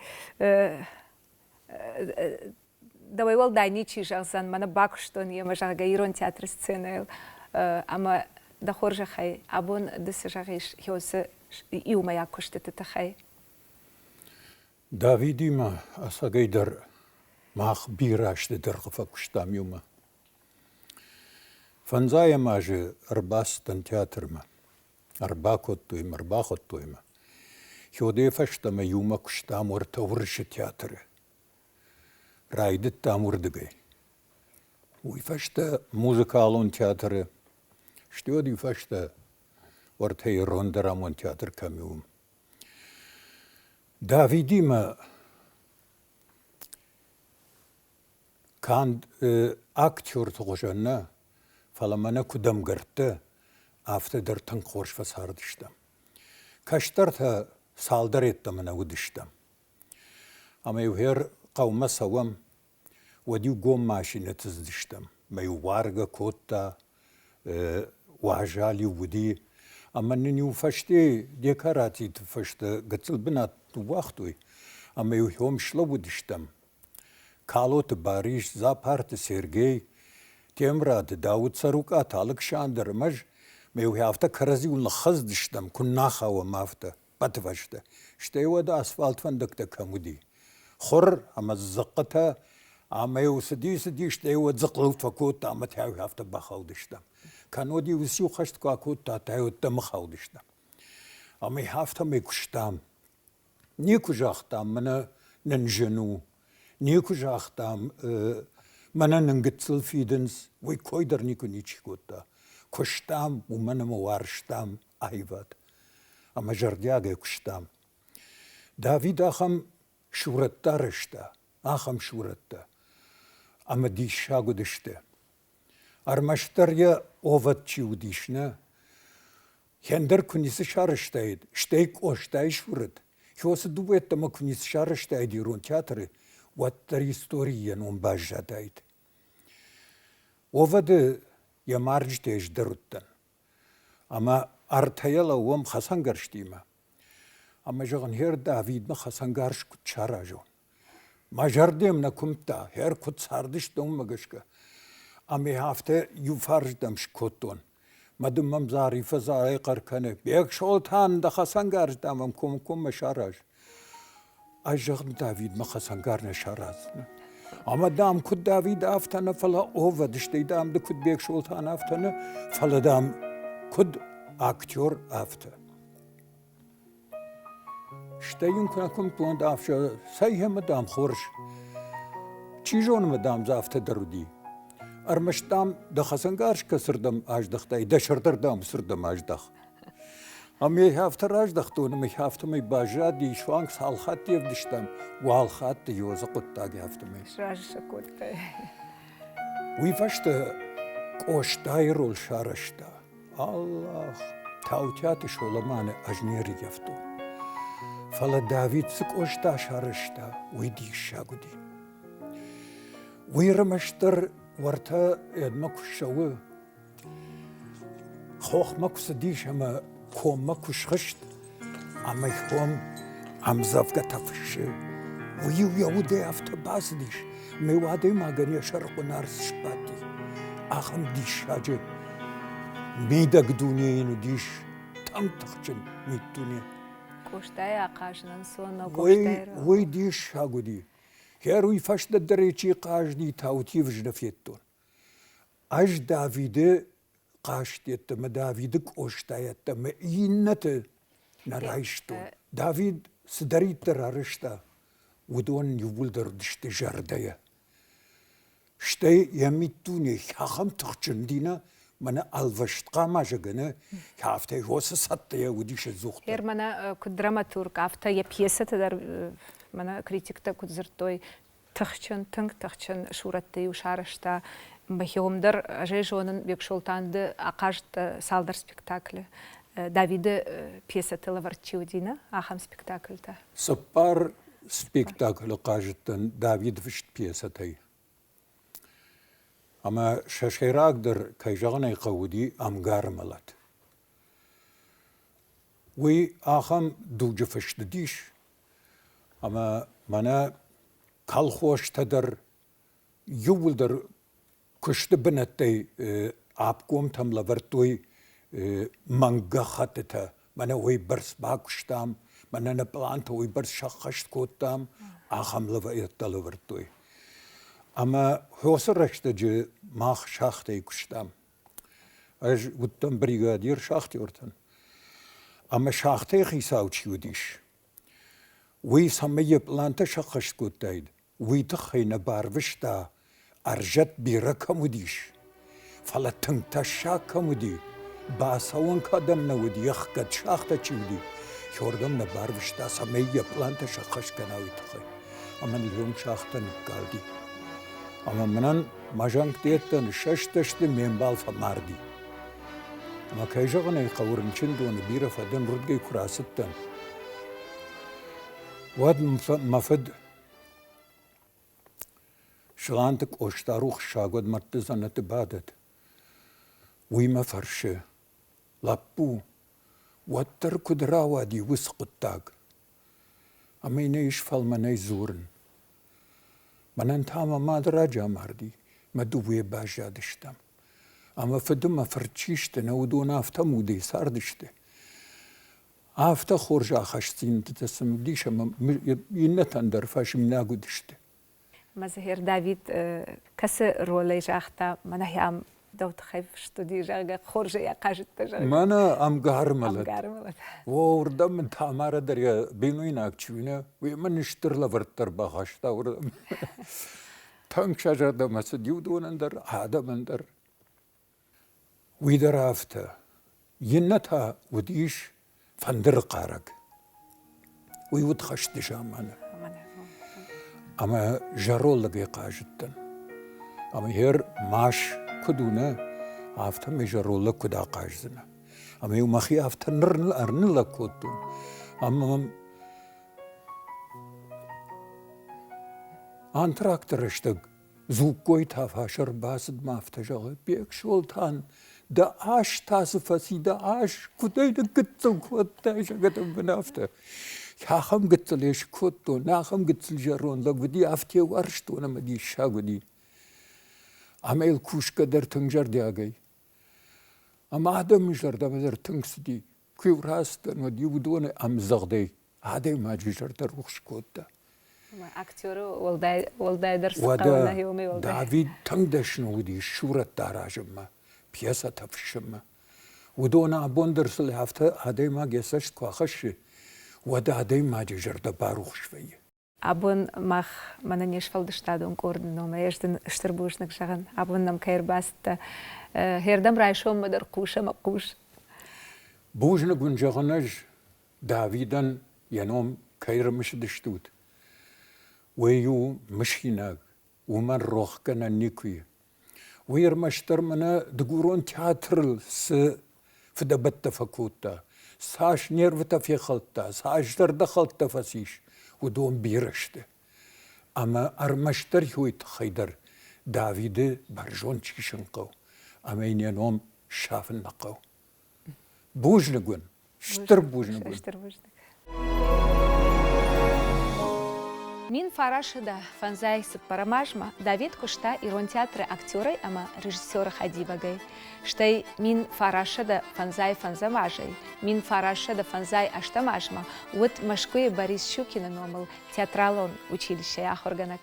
волдай ничи жағзан, мана бак штон ема жага ирон театр сцены, ама да хоржахай, абон дысы жағиш хёсы иума якуштыты тахай. Давидима асагайдар мах бирашты дыргыфа куштам юма. Фанзая мажы арбастан театрма. Арбакоттуйма, арбахоттуйма. Хёде фаштама юма куштам орта уршы театры. Райдыт там урдыгай. Уй фашта музыкалон театры. Что ди фашта ورتي روندرامون تياتر كاميوم دافيدي ما كان اكتور تغجنا فلما كدم قرت after der tanqorş fasardıştım. Kaştarta saldar ettim ana udıştım. Ama yuher qavma sawam wadi gom maşine tızdıştım. Mayu varga kotta wajali wudi ama nini faşti dekarati faşta gatıl binat waqtoy. Ama yuhom şla wudıştım. Kalot bariş zapart Sergey Temrad Davud Saruk atalık şandırmaj ميوه هفته كرزي ونخز دشتم كنا خوا مافته بتفشته شتى ودا اسفالت فندق تكمودي خر اما زقتها اما يوسدي سدي شتى ود زقلو فكوت اما تاو هفته بخاو دشتم كانوا دي وسيو خشت كوت تاو تم خاو دشتم اما هفته ميكشتام نيكو جاختام من ننجنو نيكو جاختام من ننقتل فيدنس وي كويدر نيكو نيتش كوتا Kuştam, umanımı varştam, ayvat. Ama jardiyaga kuştam. David aham şuratta rışta, aham şuratta. Ama dişagu dişte. Armaştar ya ovatçı udişne. Hender kunisi şarıştaydı. Şteyk oştay şurat. Hyosu duvet ama kunisi şarıştaydı yurun teatrı. Vattar istoriyen on bajjadaydı. Ovadı yamarj tej deruttan. Ama artayala wam Hasan garştima. Ama jağın her David ma Hasan garş kutçara jon. Majardem na kumta her kut sardiş dom magışka. Ama hafta yufarjdam şkoton. Madım mam zarife zaray qarkane. Bek şoltan da Hasan garş damam kum maşaraj. Ajağın David ma Hasan garne şaraz. Ama dam kud David aftana fala ova dişte dam da kud bek şoltan aftana fala dam kud aktör afta. İşte yumkun akum tuan da afşa sayhe madam khorş. Çijon madam zafta darudi. Armaştam da Hasan garş kasırdım ajdahtay da şırdırdım sırdım ajdah. Ama hafta ajdahtı onu hafta mı bajadi şuank salhat diye diştem. Walhat diyoza kuttagi hafta mı. Şarjı kuttay. Uyfaşta koştay rol şaraşta. Allah tavtiyatı şolamanı ajneri yaptı. Fala David sık koşta şaraşta. Uydi şagudi. Uyramıştır varta edma kuşağı. Hoxma kusadiş ama komma kuşxışt. Ama kom amzavga tafışı. Uyu yavude hafta bazdiş. Mevade magani şarkı nars şpati. Aham diş hacı. Meydak dünyayını diş. Tam tıkçın meyt dünya. Koştay akajının sonu koştay. Oy diş hagudi. Her uyfaşta dereci qajdi tavti vjnafetton. Aj Davide qaştette me Davide koştayette me innete narayşto. David sdarit arışta. Udon yuvuldur dişte jardaya. İşte yemittuni haqam tıqçındina mana alvaştqa majagana haftay hosa sattaya udişe zuqta. Her mana kud dramaturg haftaya piyesa tedar mana kritikta kud zırtoy tıqçın tıqçın şurattay uşarışta bahiyomdar ajejonun bekşoltandı aqajta saldar spektakli. Davide piyesa telavarçiudina aham spektaklta. Sapar spektakl qajtan David vişt piyesa tay. Ama şaşıragdır kayjağına qawdi amgar malat. Ve aham ducu fıştı diş. Ama mana kalxoş tadar yuvuldur kuştu binattay apkom tamla vartoy manga khatata. Mana ve bars bakuştam. Mana na planta ve bars şaqaşt kottam. Aham lava yattalı vartoy. Ama hosarıştıcı mah şahtay kuştam. Aj uttam brigadir şahtiyortan. Ama şahtay xisavçiyudiş. Ve samaya planta şaqaşt kottaydı. Ve tıxayna barvışta arjat bira kamudiş. Fala tıngta şakamudi. باساون کدام نود یخ کد شاخت چودی شوردم نباروشتا سمیه پلانت شخش کناوی تخی اما اليوم شاختن قالدی اما منن ماجانک دیتن ششتشت منبال فماردی اما کیجاغنه قورن چندون بیره فدن ردگی کراستن واد مفد شغانتك اوشتاروخ شاغود مرتزنة بادت ويما فرشه لابو واتر كدراوا دي وسق التاق اما ينيش فالمني زورن منان تاما ما دراجا ماردي ما دوبي باجا دشتم اما فدما فرچيشتن ودون افتم ودي ساردشته افتا خورجا خشتين تتسم ديش اما ينتن درفاش مناغو دشته Мазахер Давид, касы роли жахта, мана ям дот хайф студи жага хорже я кажет тоже. Мана амгармалат. Амгармалат. Орда мен тамара дарья бинуинак чуйна, ви мен штырла варттар багашта орда. Танк шажарда маса дюдунандар, адамандар. Видар афта, ينتها وديش فندر قارق. ويود خشت جامانا. اما جارول لقي قاجتن اما هير ماش كدونا عفتا مي جارول لك كدا قاجزنا اما يوم اخي عفتا نرن ارن لك كدون اما ان تراكتر اشتق زوق كويت هافاشر باسد ما افتجاغ بيك شولتان دا عاش تاسفاسي دا عاش كدين قتل كوتا شاقتن بنافتا خم قتلش كوتو ناخم قتل جارون لو بدي افتي ورشتو انا ما دي شاغدي عمل كوش قدر تنجر دياغي اما ادم مجر دا بدر تنكسدي كيو راستن ودي بدون ام زغدي هذا ما جيجر تروخش كوتا اكتور والداي درس قولنا يومي والداي دافيد تنگدش نودي شورت داراجما بياسة تفشما ودونا بوندرس اللي هفته هذا ما جسش كواخش ودا داي ما جيجر دا باروخ شوية Абон мах мананеш фалдыштадон кордном, ежден штырбушник жаган. Абон нам кайрбаста. Хердам райшом мадар куша макуш. بوجنا بنجغنج دافيدن ينوم كيرمش دشتوت ويو مشيناك ومن روخ كنا نيكوي وير مشتر منا دقورون تياترل س فدبت فكوتا ساش نيرفتا في خلطة ساش در دخلت فسيش ودوم بيرشته اما ارمشتر هويت خيدر دافيد برجون تشيشنقو اما ينوم شافن نقو بوجنقون شتر بوجنقون Мин фарашыда фанзай сыппарамажма Давид кушта ирон театры актеры ама режиссеры хадибагай. Штай мин фарашыда фанзай фанзамажай. Мин фарашыда фанзай аштамажма. Вот Машкуе Борис Щукина номал театралон училище ахорганак.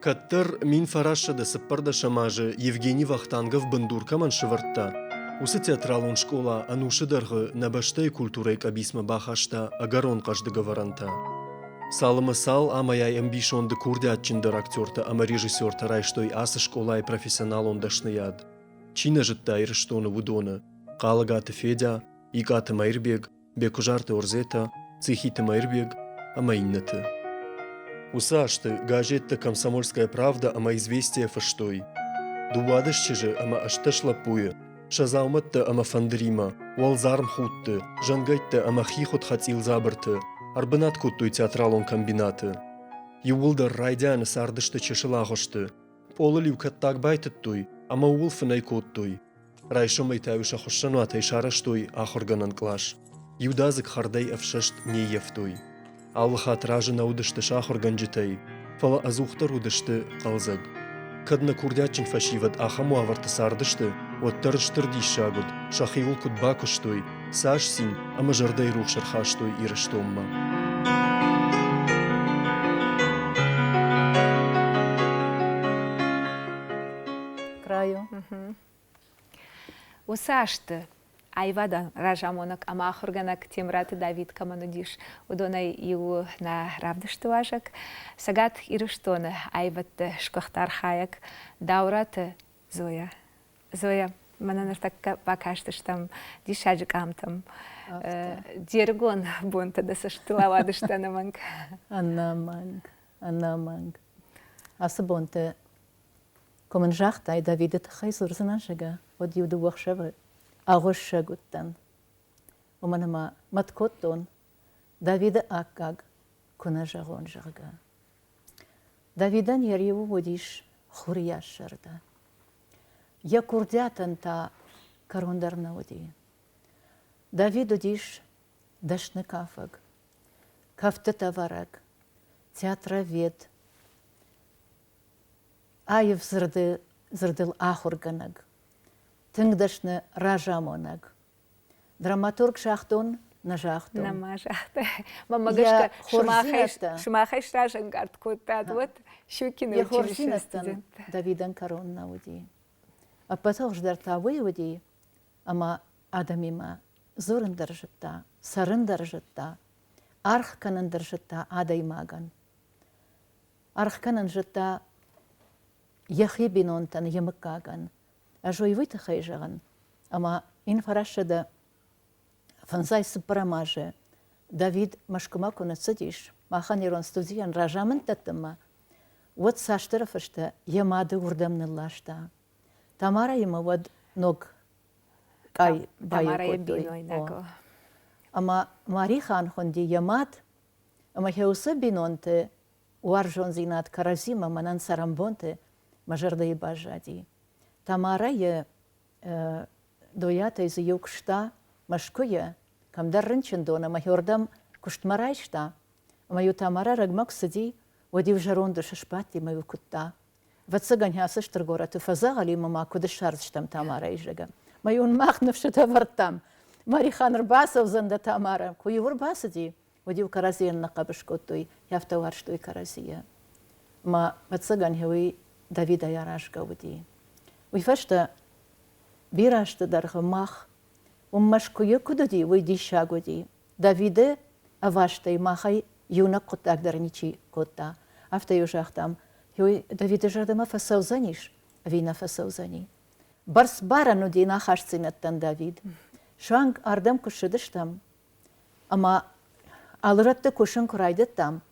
Каттыр мин фарашыда сыппарда шамажы Евгений Вахтангов бандурка маншывартта. Усы театралон школа анушыдарғы набаштай культурай кабисма бахашта агарон каждыга варанта. Салымы сал амаяй амбишонды курдятчиндыр актерта ама режиссерта райштой асы школай профессионал ондашныяд. Чина жытта ирыштоны вудоны. Қалыгаты Федя, Игаты Майрбег, Бекужарты Орзета, Цихиты Майрбег, ама иннаты. Усашты газетта «Комсомольская правда» ама известия фаштой. Дуадышчы же ама ашташ лапуе. Шазауматты ама фандрима, уалзарм хутты, жангайтты ама хихот хатил забырты, арбынат куттуй театралон комбинаты. Юулдар райдяны сардышты чешылагошты, полы люкаттак байтыттуй, ама улфынай коттуй. Райшымай тәуіша хошшану атай шараштой ахорганан клаш. Юдазык хардай афшашт не ефтуй. Аллаха тражы наудышты шахорган житай, фала азухтар удышты қалзаг. Кадна курдячин фашиват ахаму аварты сардышты, оттарыштыр дишагуд, шахиул кудбакуштой, саш син, ама жардай рух шархаштой ирыштомма. Краю. Усашты айвадан ражамонак ама ахорганак темраты Давид каманудиш удонай иу на равдышты важак. Сагат ирыштоны айватты шкахтар хаяк, даураты Зоя, mana nırtak bakıştım, dişacık amtım. Dirgon bunta da saçtılavadıştanımın. Anlamang. Асы бонте комынжахтай Давида тахай сурзанашага, от юду вахшавы, агошша гуттан. Уманама маткоттон Давида аккаг кунажагон жага. Давидан ярьеву водиш хурияшарда. Я курдятан та карондарна води. Давиду диш дашны кафаг, кафты таварак, театровед, Айв зырдыл ахурганаг, тыңдашны ражамонаг. Драматург шахтон на жахтон. Нама жахты. Мамагашка шмахай штражен гарткоттад, вот Щукина училище студент. Давидан коронна уди. А потом ждар тавы уди, ама адамима зурын держитта, сарын держитта, арх канын держитта адаймаган. Арх канын житта Яхи бинонтан ямыккаган, а жойвыты хайжаган, ама инфарашада фанзай сыпарамаже, Давид машкумакуна цадиш, махан ирон студиян ражамын таттыма, вот саштырафышта ямады урдамны лашта. Тамара ема вот ног кай байокотой. Ама Марихан хонди ямад, ама хеусы бинонте, уаржон зинат каразима манан сарамбонте, Мажарда и бажади. Тамара е доята из юкшта машкуя, камдар рынчендона махордам куштмарайшта. Мою Тамара рагмак сади, води в жаронду шашпати мою кутта. Вацагань хасыш торгора ты фазагали мама куда шарчтам Тамара ижега. Мою он махнувши тавартам. Марихан рбасов занда Тамара. Куюр басади, води в каразиен на кабышкотуй, яфтавар что и каразия. Ма вацагань хеуи Давида ярашка уди. Уйфашта бирашта дархамах, уммашкуя кудуди уйди шагуди. Давиде аваштай махай юна коттак дарничи котта. Афта южахтам, юй Давиде жардама фасаузаниш, вина фасаузани. Барс барану ди нахашцинаттан Давид. Шанг ардам кушидыштам, ама алыратты кушын курайдыттам.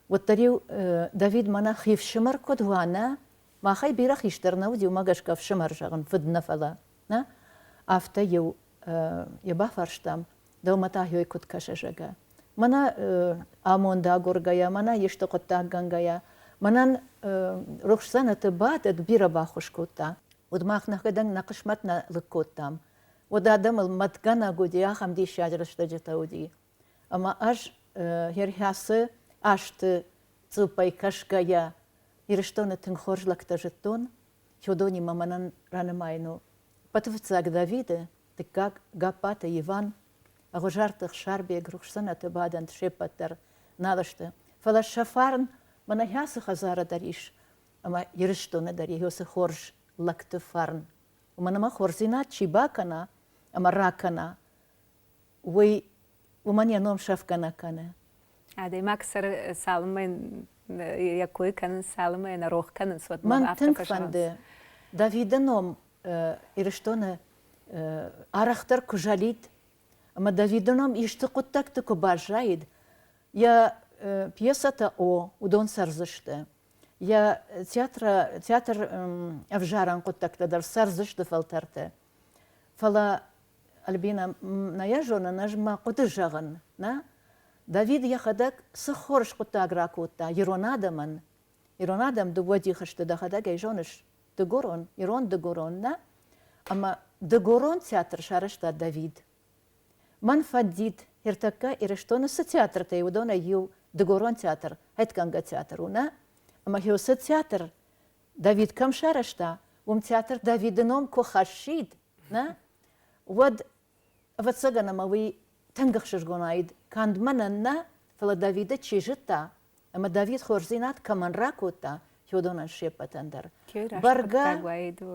Вот тарил Давид мана хившимар кодвана, Махай бирах иштернау ди умагашка в шамаржаган фднафала, на афта ю ебафарштам да умата хой куткашажага. Мана амонда горгая, мана ешто коттагангая, манан рухсана тбат эд бира бахушкута. Удмах нахадан накышматна лыкоттам. Удадам маткана гуди ахам ди шадрашта джатауди. Ама аж херхасы ашты цупай кашгая. Ирштоны тынхоржлакта жетон, хёдони маманан ранамайну. Патвцаг Давида, ты как гапата Иван, а гожартых шарбе грушсана ты бадан тшепатер налашта. Фала шафарн манахясы хазара дариш, ама ирштоны дари хёсы хорж лакты фарн. Уманама хорзина чибакана, ама ракана. Уй умания ном шафкана кана. А да максар салмен якой канын салымы на рох канын сват Ман тынкфанды Давиданом ирштоны арахтар кужалит, ама Давиданом ишты куттакты кубажаид. Я пьесата удон сарзышты. Я театр авжаран куттактадар сарзышты фалтарты. Фала Альбина наяжона нажма кутыжаган, на? Давид яхадак сахорш кутагракута, иронадаман. Иронадам дуоди хашты дахадак айжоныш дегорон, ирон дегорон, на? Ама дегорон театр шарышта Давид. Ман фаддит иртака ирештона са театр та иудона ю дегорон театр, хайтканга театру, на? Ама хиоса театр Давид кам шарышта, театр Давиденом кохашид, на? Вот вацаганама вы тангахшишгонаид канд мананна фала Давида чижита, ама Давид хорзинат каман ракута, хёдонан шепатандар. Барга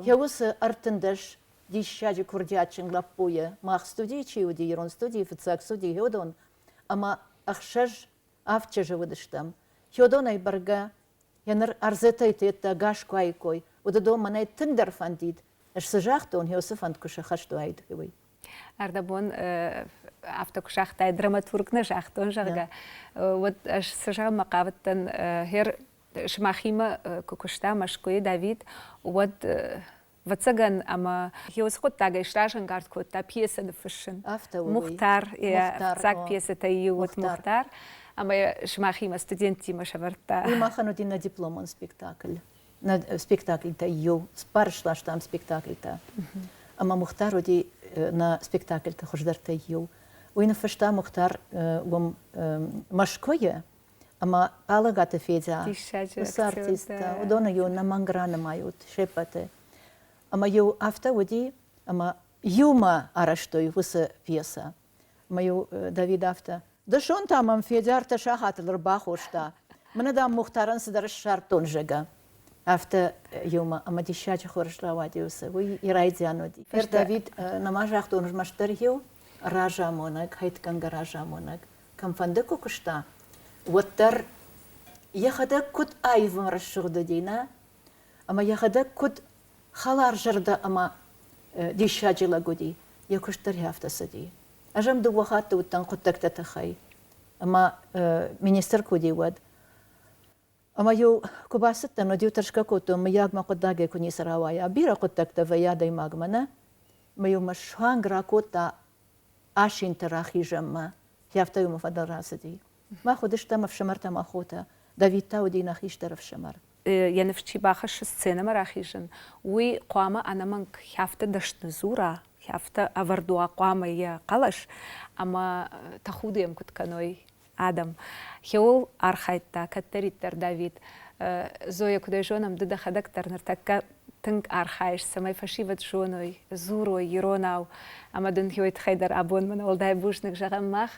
хеусы артындаш дишаджи курдячын лапуя, мах студии чиуди, ерон студии, фицак студии хёдон, ама ахшаж авчажы выдыштам. Хёдонай барга, янар арзетайтетта гашку айкой, ودو مناي تندر فانديد اش سجاختون هيوسف فاند كوشا خشتو عيد هوي Ардабон автокушахтай драматург нажахтон жарга. Вот аж сажал макаваттан хер шмахима кукушта машкуи Давид. Вот вацаган ама хиос хоттага ишташан гард котта пьеса да фишн. Мухтар я цак пьеса та вот Мухтар. Ама шмахима студенти машаварта. И махану на дипломон спектакль. На спектакль та ю спаршлаш там спектакль та. Ама Мухтар оди на спектакль та хождарта ю. Уина фашта Мухтар вом машкоя, ама алагата федя. С артиста. Удона ю на манграна мают шепате. Ама ю авто оди, ама юма араштoi вуса пьеса. Маю Давид авто. Да шон там ам федя арта шахатл рбахошта. Мана дам Мухтаран сидар шартон жега. Авто юма амадишача хоршлавадиуса. Вы ирайдзяноди. Фер Давид намажахт он маштарью ража монак, хайтканга ража монак. Камфанде кукушта. Вот тар яхада кут айван расшурдадина. Ама яхада кут халар жарда ама дишачила годи. Якуштар яфта сади. Ажам ду вахату уттан куттакта тахай. Ама министр куди вад. Ама ю кубасатта но дютаршка кото маягма коддаге куни саравая бира коттакта ваяда имагмана маю машхангра кота ашин тарахижама яфта ю мафадарасади ма ходишта мавшамарта махота Давид тауди нахиштар вшамар Я навчи бахаш сцена марахижен уи қама анаманг яфта дашназура яфта авардуа қама я қалаш ама тахудем кутканой Адам. Хеол архайта, каттериттер Давид. Зоя кудайжонам дыда хадактар нартакка тынг архайш, самай фашиват жоной, зурой, еронау. Амадын хеойт хайдар абон мана олдай бушник жағаммах.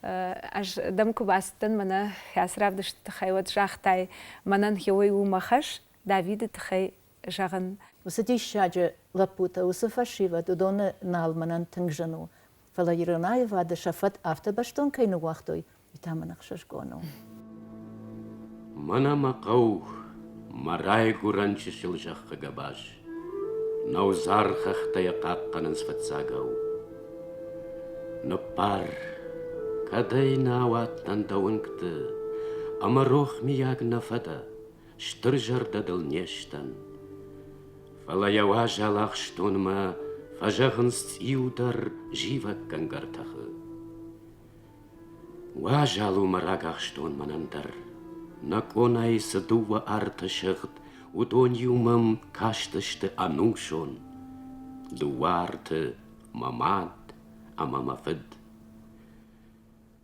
Аж дам кубастын мана ясравдыш тахайват жахтай. Манан хеой умахаш, Давиды тахай жағын. Усы дишаджа лапута, усы фашиват, удоны налманан тынг жану. Фала еронаева да шафат автобаштон кайну вахтой. Витаманах шашгону. Мана мақау марай гуранчы шылжаққа габаш. Наузар хақтая қаққанын сфатсагау. Ноппар кадай науаттан дауынкты. Амарох мияг нафада. Штыр жардадыл нештан. Фалаява жалақ штонма фажағын сиудар живак кангартахы. Важалу марагах штон манандар. Наконай садува арташыгт, удон юмам каштышты анушон. Дуарты мамад, амамафыд.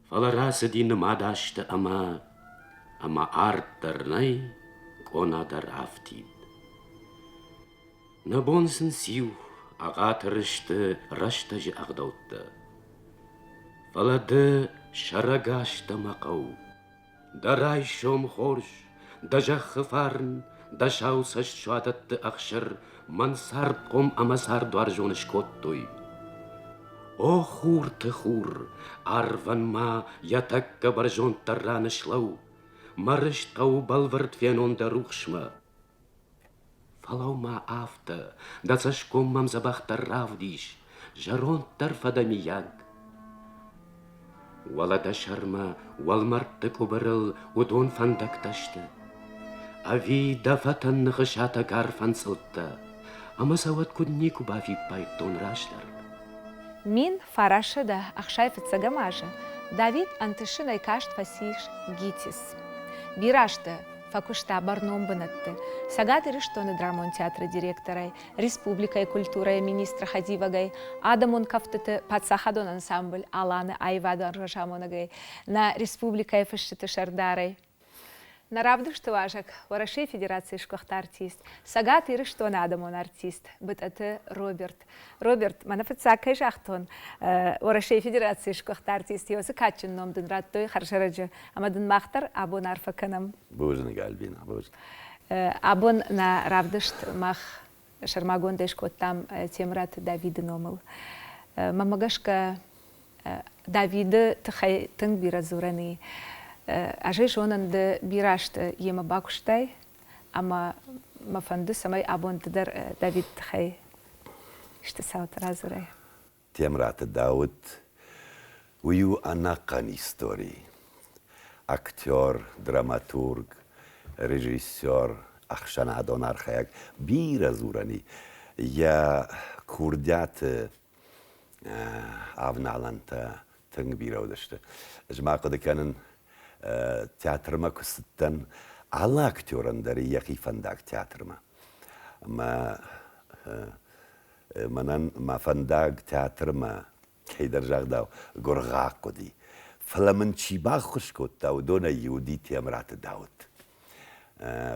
Фаларасы дины мадашты ама арттарнай конадар афтид. Набонсын сиу, аға тырышты раштажы ағдаутты. Фалады шарагашта мақау. Дарай шом хорш, да жақы фарн, да шауса шуадатты ақшыр, мансард қом амасар дуар жоныш коттой. О хурты хур, арван ма ятакка бар жон тарраны шлау, марышт қау балвард фенонда рухшма. Фалау ма афта, да цашком мам забахтар равдиш, жарон тарфада мияг. Валада шарма, валмартты кубарыл, удон фандакташты. Ави да фатаннығы шата гарфан сылтта. Ама сауат күдіне кубави пайттон раштар. Мин фараша да ахшай фацагамажа. Давид антышинай кашт фасиш гитис. Бирашты факушта барном бынатты. Сагатыры что на драмон театра директорай, республикай культурай министра хадивагай, адамон кафтыты пацахадон ансамбль аланы айвадан рожамонагай, на республикай фашчыты шардарай. На равдых что важак, Ворошей федерации шкохта артист. Сагатыры что на адамон артист, быт это Роберт. Роберт, манафацакай жахтон, Ворошей федерации шкохта артист, его закачен ном дын раттой харшараджа, амадын махтар абон арфаканам. Бузын гальбина, бузын. Абон на равдышт мах шармагон дешкот там темрат Давиды номал. Мамагашка Давиды тхай тынг биразурани. Ажей жонанды бирашты ема бакуштай, أما ما فند سماي أبون تدر دافيد خي اشتساوت رازري تيمرات داود ويو أناقان إستوري أكتور دراماتورغ ريجيسور أخشان عدون أرخيك بيرا زوراني يا كورديات أفنالانتا تنبيرا ودشت جماعة قد كانن تياتر ما كستن على أكتورن داري يخي فنداك تياتر ما منن ما فنداك تياتر ما كي درجاق داو غرغاقو دي فلمن چی باغ خوش کد داو دون یودی تیمرات داود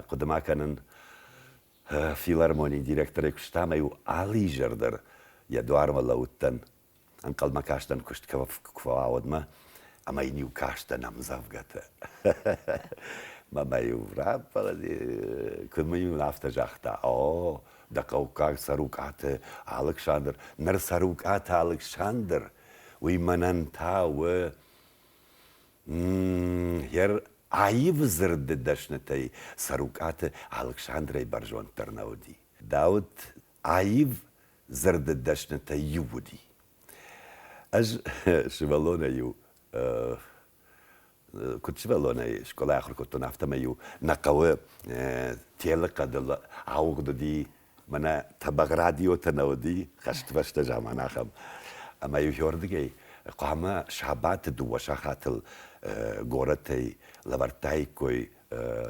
قدما كانن فيلارموني ديريكتور كشتاما يو علي جردر يدوار ملاوتن انقل ما كاشتن كشت كفاود ما اما ينيو كاشتن امزافقت ما يو راب كل ما يو نافتا جاختا دقوقاك ساروكات الكسندر نر ساروكات الكسندر ويمنن تاو هير عيب زرد دشنتي ساروكات الكسندري برجون ترنودي داود عيب زرد دشنتي يودي اج شبالونا يو كنت شبالونا شكولا اخر كنت نافتا يو نقوى تيلقى دل عوقد دي منا تبغ راديو تنودي خشت فشت جامعنا خم اما يوردي قام شعبات دو شخاتل غورتي لبرتاي كوي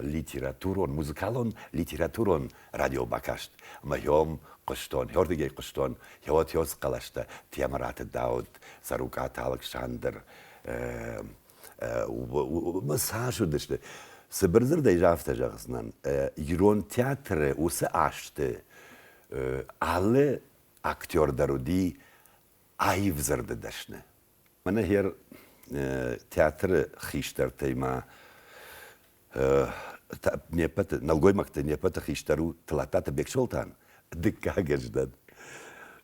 ليتراتورون موزيكالون ليتراتورون راديو باكاشت اما يوم قشتون يوردي قشتون يوت يوز قلشت تيمرات داود ساروكات الكسندر ومساجو دشت سبرزر دي جافت جغسنان يرون تياتر وساشت alle aktor darudi ayv zırdı daşne. Mana her teatr xişter tema nepet nalgoymakta nepet xişteru tlatata bekşoltan dikka gejdan.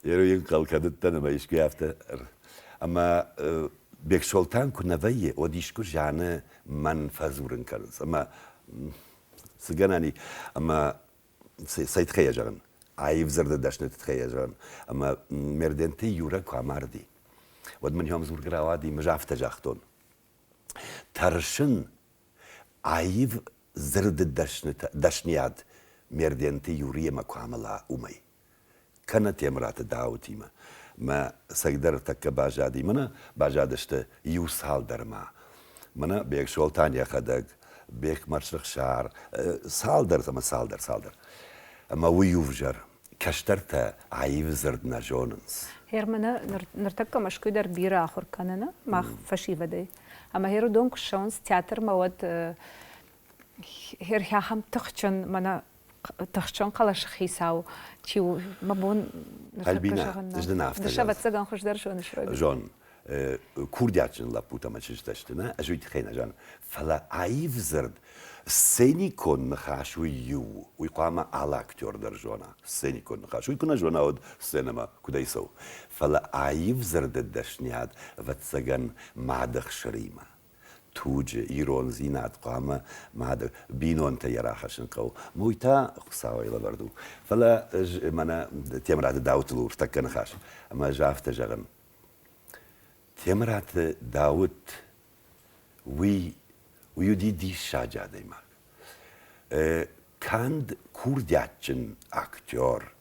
Yero yin kalkadıttan ama işki hafta ama bekşoltan kunavayı o dişku jane man fazurun karız ama sıganani ama sayt xeyajağın عيب زرد داشنة تتخيجان أما مردنتي يورا كاماردي ود من يوم زور قراوادي مجافت جاختون ترشن عيب زرد داشنياد مردنتي يوريا ما كاملا أمي كانت يمرات داوتي ما سقدر تك باجادي منا باجادشت يوسال درما منا بيك شولتان ياخدك بيك مرشخ شعر سالدر ثم سالدر أما ويوفجر كشترتا عيب زرد ناجوننس هيرمنا نرتكا مش كدر بيرا آخر كاننا ما فشي بدي أما هيرو دونك شانس تياتر مواد هير هم تخشن منا تخشن قلاش خيساو تيو ما بون قلبينا جدنا عفتر دشابت سجن خوش درشون شروع جون كوردياتشن لابوتا ما تشتشتنا أجويت خينا جان فلا عيب زرد سينيكون نخاشو يو ويقام على أكتور درجونا سينيكون نخاشو يكون جونا ود سينما كده يسو فلا عيب زرد الدشنياد وتسجن معدخ شريمة توج إيرون زينات قامة معدخ بينون تيراخشن قو مويتا خساوي لبردو فلا منا تيمرات داوت لور تكن خاش أما جافت جغن تيمرات داوت ويودي دي شاجا ديما كاند كوردياتشن اكتور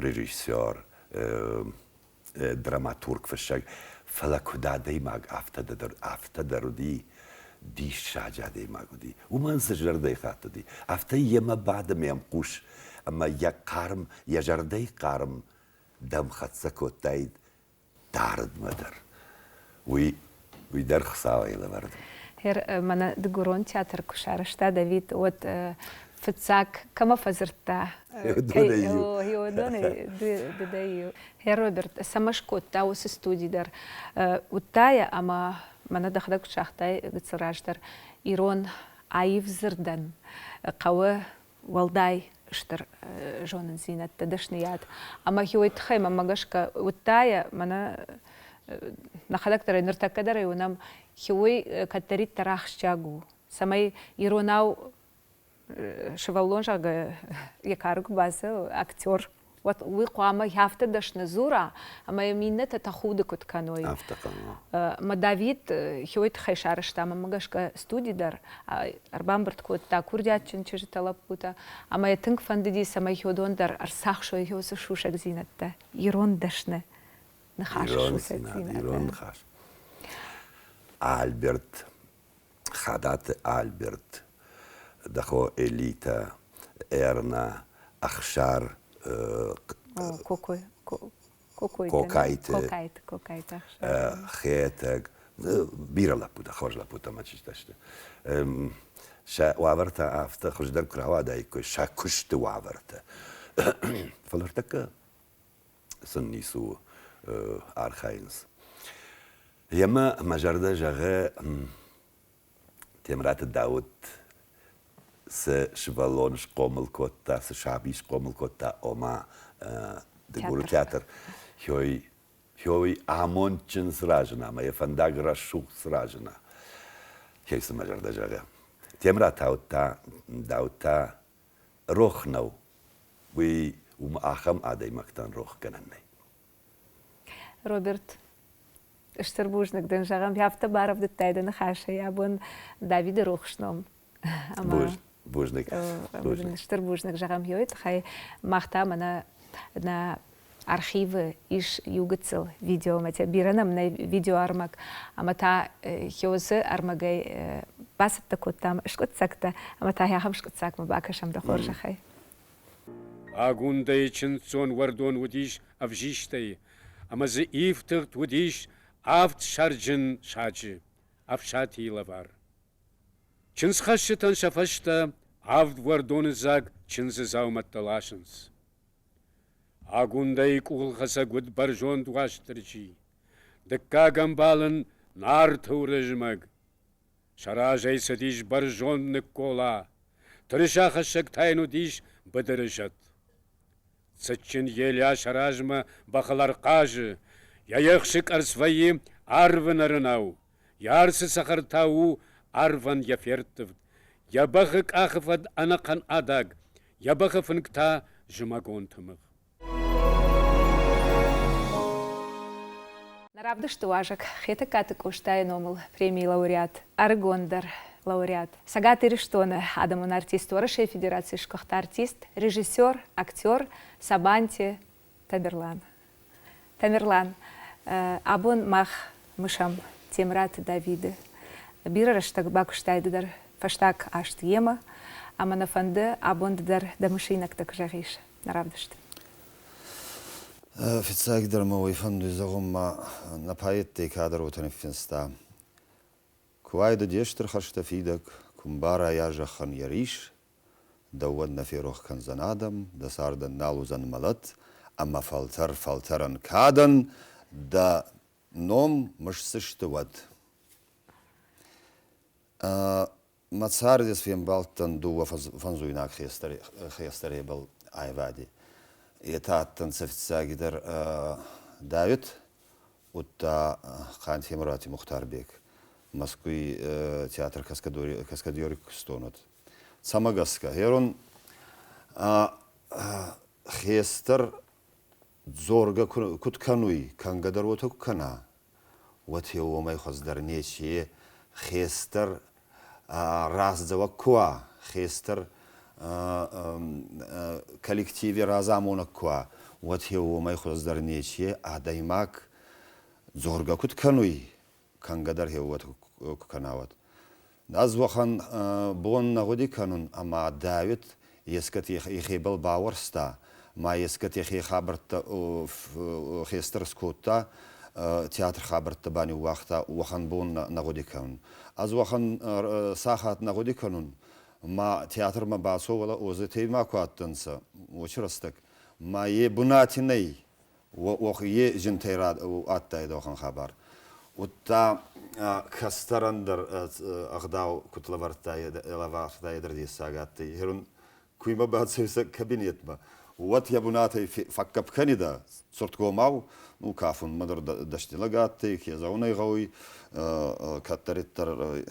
ريجيسور دراماتورغ فشاج فلا كودا ديما افتدر دي شاجا ديما دي وما نسجر دي خاطر دي افتا يما بعد ما يمقوش اما يا قارم يا جردي قارم دم خدسكو تايد دارد مدر ويدر خساوي لبرد هير منا دقورون تياتر كشارشتا دافيد ود فتساك كما فزرتا هيو دوني ددايو هير روبرت سماش كوتا وس ستودي در وتايا اما منا دخدك شاختاي قصراج در ايرون عيف زردن قوة والداي اشتر جون زينة تدشنيات اما هيو يتخيم اما قشكا وتايا منا نخدك ترى نرتك در يونام هوي كتريت تراخ شاغو سماي يروناو шеваллон жага якарг базы актер. Вот вы куама яфта дашны зура, а моя минета тахуды кут каной. Ма Давид хёйт хайшарышта, ма магашка студидар, арбамбарт кут та курдятчин чижиталапута, а моя тынк фандиди сама хёдондар арсахшо хёсы шушак зинатта. Ирон дашны. Нахаш шушак зинатта. Ирон нахаш. Альберт, хадат Альберт, дахо элита, эрна, ахшар, Кокайте. خيتك بيرة لابودا خرج لابودا ما تشتشت شا وعبرتا أفتا خرج در كرهوا دايكو شا كشت وعبرتا فلرتك سنيسو أرخاينس يما مجرد جغا تمرات داود س شبالون شقومل كوتا س شعبي شقومل كوتا أما دقولو تياتر هوي آمونچن سراجنا ما يفندق رشوق سراجنا كيس مجر دجاجة تمرا داوتا روخ نو وي ومأخم عادي مكتان روخ كنني Роберт Штербужник ден яфта барав детайда на хаша ябон Давида Рухшном. Бужник. Штербужник жагам йойт хай махта на архивы иш югацел видео матя биранам на видео армак амата хёзы армагай басат такот там шкотсакта амата яхам шкотсак мабакашам да хоржа хай агундай чинцон вардон удиш авжиштай амазы ифтырт удиш авт шарджин шачы авшати лавар чинсхашытан шафашта авт вардон заг чинзы зауматталашынс агундай кулхаса гуд баржон дуаштырчи дыкка гамбалын нар турыжмаг шаражай садиш баржон ныккола тырышахашак тайну диш быдырышат цычин еля шаражма бахалар кажы яяхшик арсваи арван арынау ярсы сахартау арван яфертов ябахык ахыфад анакан адаг ябахыфынкта жымагон тымык Наравды штуажак, хета каты куштай номыл премии лауреат, Аргондар лауреат. Сагат Ириштона, адамун артист Орышей Федерации шкохта артист, режиссер, актер Сабанти Тамерлан. Тамерлан, абун мах мышам Темрат Давиды. Бирараштак бакуштайдыдар фаштак ашт ема, аманафанды абундыдар дамышинак так жагиш. Наравдышты. Фицаг дермовый фонду загумма на поэте кадру тонфинста. Куайда дештер хаштафидак, кумбара яжахан яриш, да уадна фирох канзанадам, да сардан налузан малат, ама фалтаран кадан, да ном мышсыштывад. Мацардис фем балтан дуа фанзуйнак хестаре был айвади. Етаттан сафтсагидер Давид, утта хан Темрати Мухтарбек, Москвы театр Каскадьорик стонут. Самагаска. Ерон хестер зорга куткануй, кангадар вот кана. Вот его мой хоздар нече хестер раздава куа хестер коллективе разамона куа. Вот его мой хоздар нече адаймак зорга куткануй, кангадар его вот канават. Назвахан бон нагоди канун, ама Давид ескат ихебал бауэрста, ма ескат ихе хабарта хестер скотта театр хабарта бани уахта уахан бон нагоди канун. Азвахан сахат нагоди канун, ма театр ма басовала озе тейма куаттанса, очрастак, ма е бунатиней, ох е жинтейрад аттай дохан хабар. Утта кастарандыр агдау кутлавартай лавартай дерди сагатты. Херун куйма бацевса кабинетма. Вот я бунатей факкап канида сортко мау, ну кафун мадр дашти лагатты, хезауной гауи каттариттар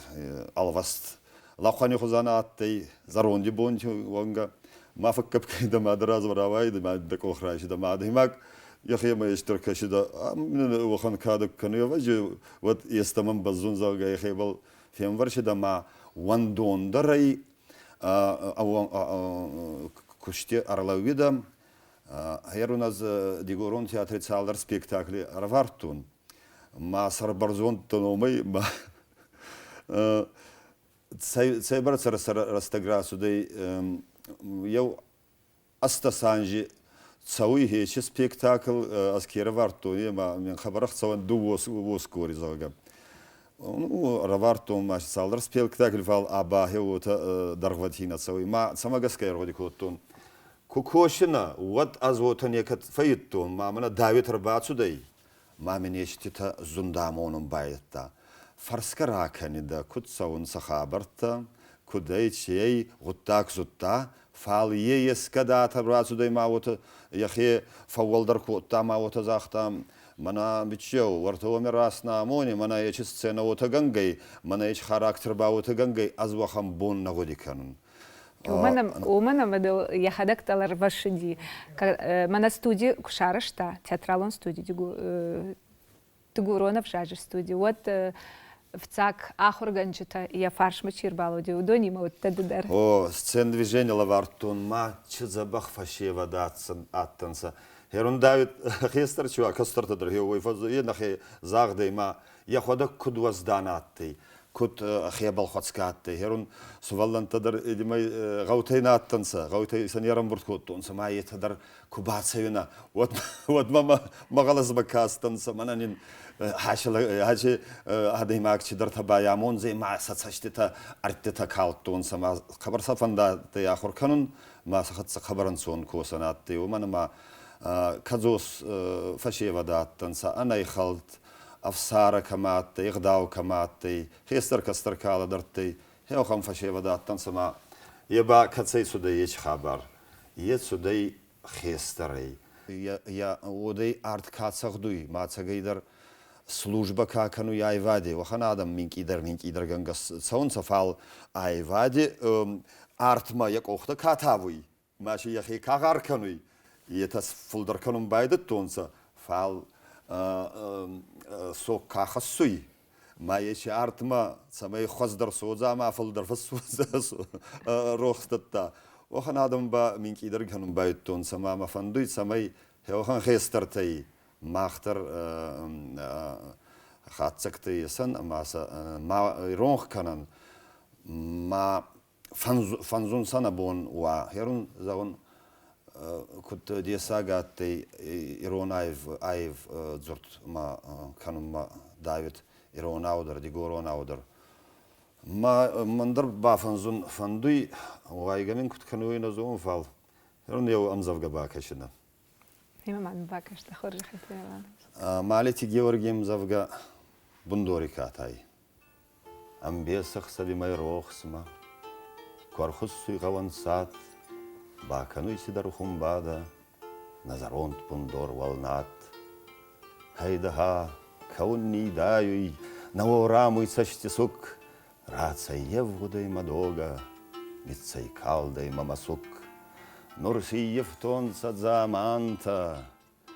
алваст лахани хузана аттай заронди бончу вонга мафаккап кайда мадраз варавайда маддак охрашида мадимак яхема ештеркашида амна вохан кадак канёважи вот естамам базун залга яхебал фем варшида ма вандон дарай куште арлавида Her у нас дигорон театре цалдар спектакли арвартун. Ма сарбарзон тономай ма цей брат растаграсу дей яу астасанжи цауи хечи спектакль аскера вартун ма мен хабарах цаван ду вос кори залга. Ну равартун ма цалдар спектакль вал аба хеута даргватина цауи ма самагаская родикоттун. Кукошина, вот азвотанекат фаиттун, мамана Давид Рабацудай, маминештита зундамоном байта. Фарскараканида, кутсаун сахабарта, кудайчей, гуттак зутта, фал ескадата Рабацудай маута, яхе фауалдар кутта маута захтам, мана бичеу, вартовомерасна амони, мана ечи сцена ота гангай, мана ечи характер баута гангай, азвахам бон нагодиканун. У мене медал я хадакталар вашиди. Мана студии кушарашта театралон студии тигуронов жажи студии. Вот в цак ахорганчита я фарш мачирбало диудони ма вот таддар. О, сцен движения лавартун ма чизабах фашева датсан аттанса. Херун Давид хестер чуа кастарта др хеой фазу еднахе загдей ма я хода кудваз данатты. Кут хебал хатскатты. Херун суваллан тадар эдимай гаутайна аттанса. Гаутай саньярам бурткоттунса ма етадар кубацевина. Вот мама магалаз бакастанса мананин хачи адаймак чидар табая монзе ма сацаштита артита калттунса ма хабар сафанда те ахор канун ма сахатса хабаран сон косанатты. Умана ма кадзос фашева даттанса анай халт أفسار كماتي إغداو كماتي خيستر كستر كالا درتي هيو خم فشيفا داتن سما يبا كتسي سودي يش خبر يت سودي خيستري يا ودي أرد كاتسغدوي ما تسغيدر служба какану я айвади ваханадам минк идер гангас саун сафал айвади артма як охта катавуй маши яхи кагаркануй етас фулдар канун байда тонса фал сок кахасуй маеши артма самай хаздар соза ма фулдар фасуза рохтатта ваханадам ба минк идер канун байда тонса ма мафандуй самай хеохан хестартай махтар хатсакты ясан амаса ма ронх канан ма фанзун сана бон ва херун загон кут десагатты иронаев аев зурт ма канун ма Давид иронаудер дигоронаудер ма мандар ба фанзун фандуй вайгамен кут кануй назон фал херун яу амзавга бакашина Имам бакаш та хорж хитвела. Малити Георгием завга бундори катай. Амбесах садимай рохсма. Квархус суйгавансат. Бакануй сидар хумбада. Назаронт бундор волнат. Хайдаха каунни даюй. Наурамуй саштисук. Рацай евгудай мадога. Митцай калдай мамасук. Нурсиев тон садзаманта,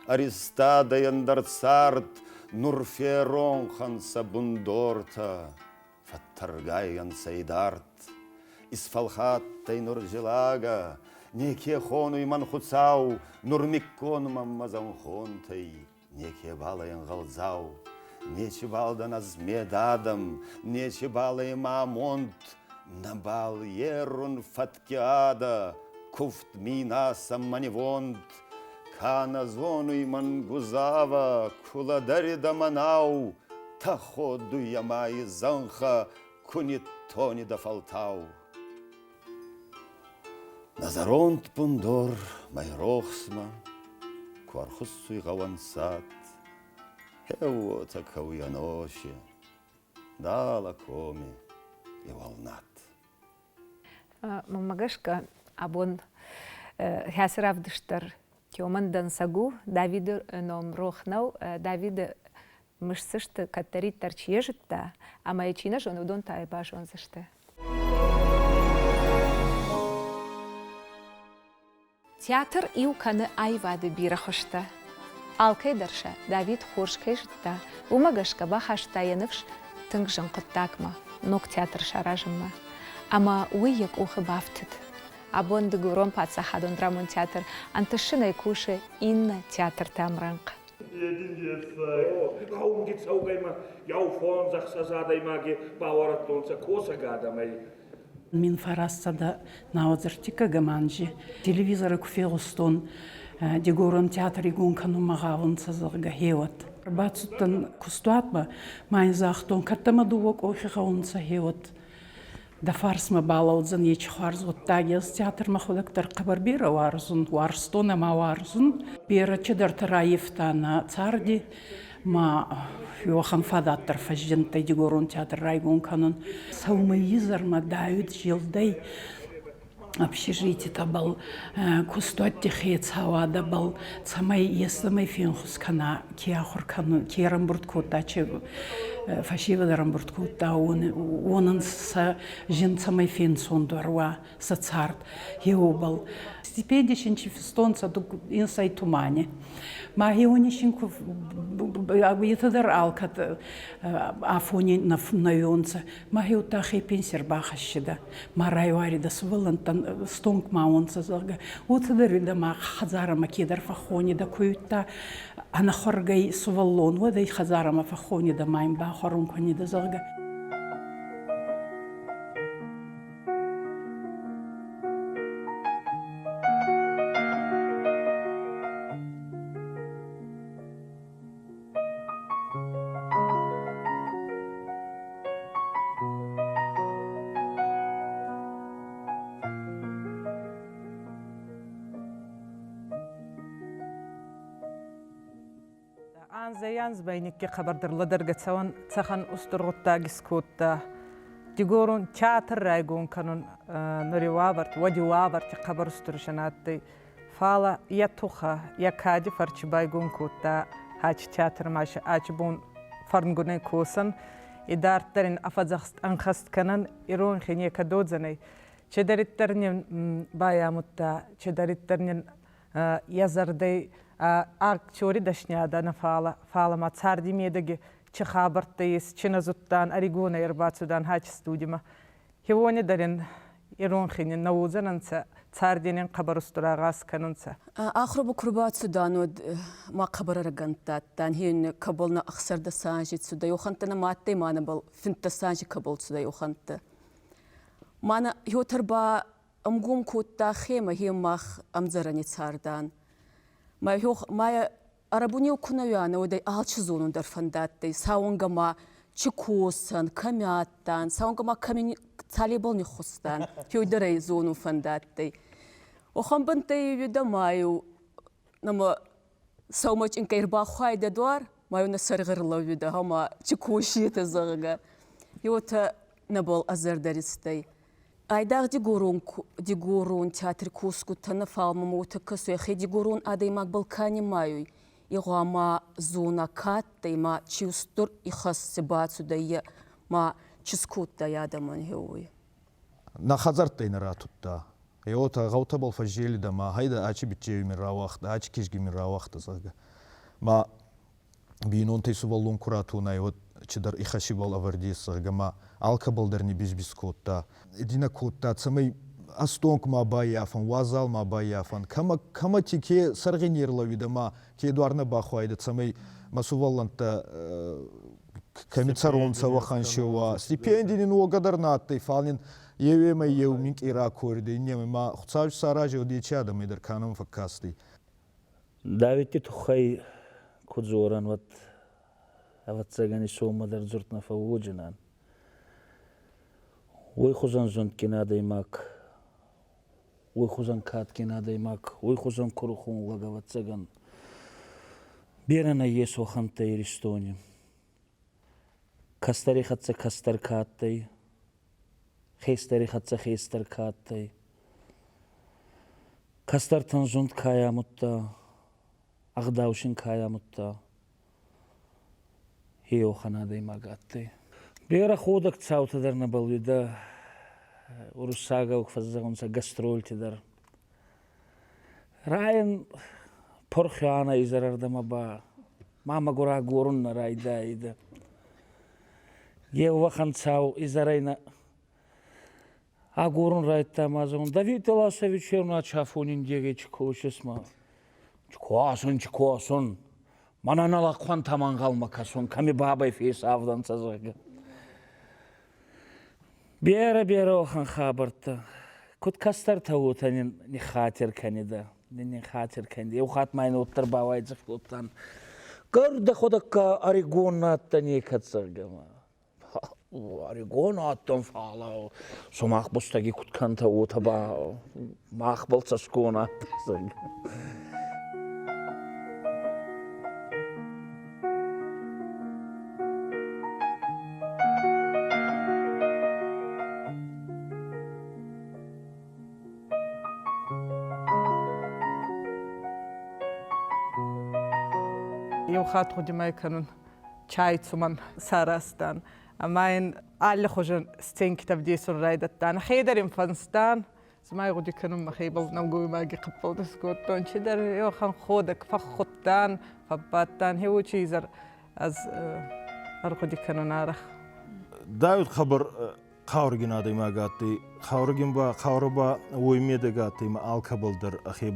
Аристада яндарцарт, Нурферон ханса бундорта, Фаттаргайян сайдарт, Исфалхаттай нуржилага, Неке хону иман хуцау, Нурмиккон маммазанхонтай, Неке балаян галзау, Нече балдан азмедадам, Нече балаем амонт, Набал ерун фаткиада, Куфт мина самманивонд, кана зону и мангузава, куладари да манау, та ходу яма и занха, куни тони да фалтау. Назаронт пундор, май рохсма, квархуссу и гавансат, хево такау я ноши, дала коми и волнат. Мамагашка абон хасравдыштар тёмандан сагу Давид ном рохнау Давид мышсышты каттарит тарчежитта а маячина жон удон тайба жон зашты. Театр иуканы айвады бирахышта. Алкайдарша Давид Хоршкайшта, умагашка бахашта янывш тыңжын құттакма, нок театр шаражымма. Ама уйек ухы бафтыд. Абонды гурон паца хадон драмон театр, антышынай куши инна театр тамранг. Қауымдет сауғайма, яу фон жақсазадаймаге бауараттонса косагадамай. Мен фарассада наудзартика гаманжи, телевизоры куфеғыстон, дегорон театр игун кану мағавын сазырға хеват. Бацуттан кустуатма, майын зақтон каттамадуок ойхиғаунса хеват. Да фарсма балаудзан ечі харзгот тагез театр махудактар қабарбера варзун, варстона ма варзун. Бера чедар тараевтана царди, ма Йохан фадаттар фажжентай дегорон театр райгун канун. Саумайизар ма дают жилдай. Общежитие табал, кустуатти хейц хавада бал, самай естамай финхус кана, киахур кану, киерамбурт кота, че фашивадарамбурт кота, онын са жин самай фин сондуарва, са царт, еобал. Стипендия шинчи фистонца инсай тумане. Ма еони шинку ятадар алкат афони на юнца. Ма еута хей пенсер бахащида. Ма райвари да свалантан стонг маунца зага. Утадари да ма хазарама кедар фахони да куюта анахоргай сваллон. Вадай хазарама фахони да майм бахорун кони да зага. Анзаянз байникке хабардырладырга цаван цахан устургутта гискутта дигорун театр райгун канун нориваварт вадиваварт хабар устуршанатты фала ятуха якади фарчбайгун кутта хач театр маш ачбун фарнгуне косан идарттарин афазахст анхаст канан ирон хине кадодзанай чедариттернин баямутта чедариттернин язардай актери дашняда на фала ма царди медаги чехабартайс чиназуттан аригуна ирбацудан хач студима хевоне дарин иронхинин наузананца цардинин қабарустурагас канунца ахрубу курбацудан ма қабарарагантаттан хин каболна ахсарда санжит суда йохантана маттай мана бал финта санжи кабол суда йоханта мана йотарба амгум кутта хема хемах амзарани цардан Мая арабуне укунавяна одай алчы зонундар фандаттай, саунгама чекосан, камяттан, саунгама камень цалибол не хустан, фюйдарай зону фандаттай. Охамбантай вида маю, нама саумач инкайрба хайда дуар, маю на саргырла вида, хама чекошиета зарга. Йота набол азардаристай. Айдар дигурун театр кускутана фалмама утакасу яхи дигурун адаймак балкани маюй. Игуама зона катта има чиустур ихас сибацу дая ма чискутта ядаман хеуи. На хазартай наратутта. Йота гаута бол фажели да ма хайда ачи бичеви миравахта, ачи кишги миравахта зага. Ма бинон тейсу баллон куратуна йот чидар ихаши бол авардис зага ма алка болдарни бизбис котта. Едина котта цамай астонг ма баяфан, вазал ма баяфан. Кама тике саргенерла видама, ке дуарна бахуайда цамай масувалланта комиссарон саваханшева. Стипендинин угадарнаттай фалнин евема евминк ира корды. Нема ма хуцавч саражи одичада мидар канам факасти. Давите тухай кудзоран вот аватсагани шоумадар зуртна фавуджинан. Ой хузан зонт кинадаймак, ой хузан кат кинадаймак, ой хузан курухун лагаватсаган. Берана есо хантай ристони. Кастари хатса кастар каттай, хейстари хатса хейстар каттай. Кастар танзонт каямутта, агдаушин каямутта. Хео ханадаймак аттай. Бера ходак цаутадар на балвида урусага укфазагунса гастрольтидар. Ryan porxana izarardama ba. Mama gora gorunna rayda ida. Yev vaxan çav izarayna. A gorun rayda mazon. David Tolasevичевна çafonin dege çıkoşesma. Çıkosun. Mana nala kvantaman kalmakason. Kami babay fes avdan sazagı. Bere oxan xabartı. Kutkastar tavutanin ni xatir kanida. Ni xatir kanida. Ev xatmayın otlar bavaycık otlan. Garda xodakka Arigon atta ni katsargama. Arigon attan fala. Somaq bustagi kutkanta otaba. Maqbal saskona. يوخات خودي ما يكونون شاي ثمن سارستان أما إن على خجن ستين كتاب ديسون رايدتان خيدر إنفانستان زما يقولي كانوا مخيبل نوجو ما جي قبل دسكوتون شدر يوخان خودك فخطان فباتان هو شيزر از أرقدي كانوا نارخ داود خبر خاورگین آدی ما گاتی خاورگین با خاوربا ویمیده گاتی ما آلکابل در أخي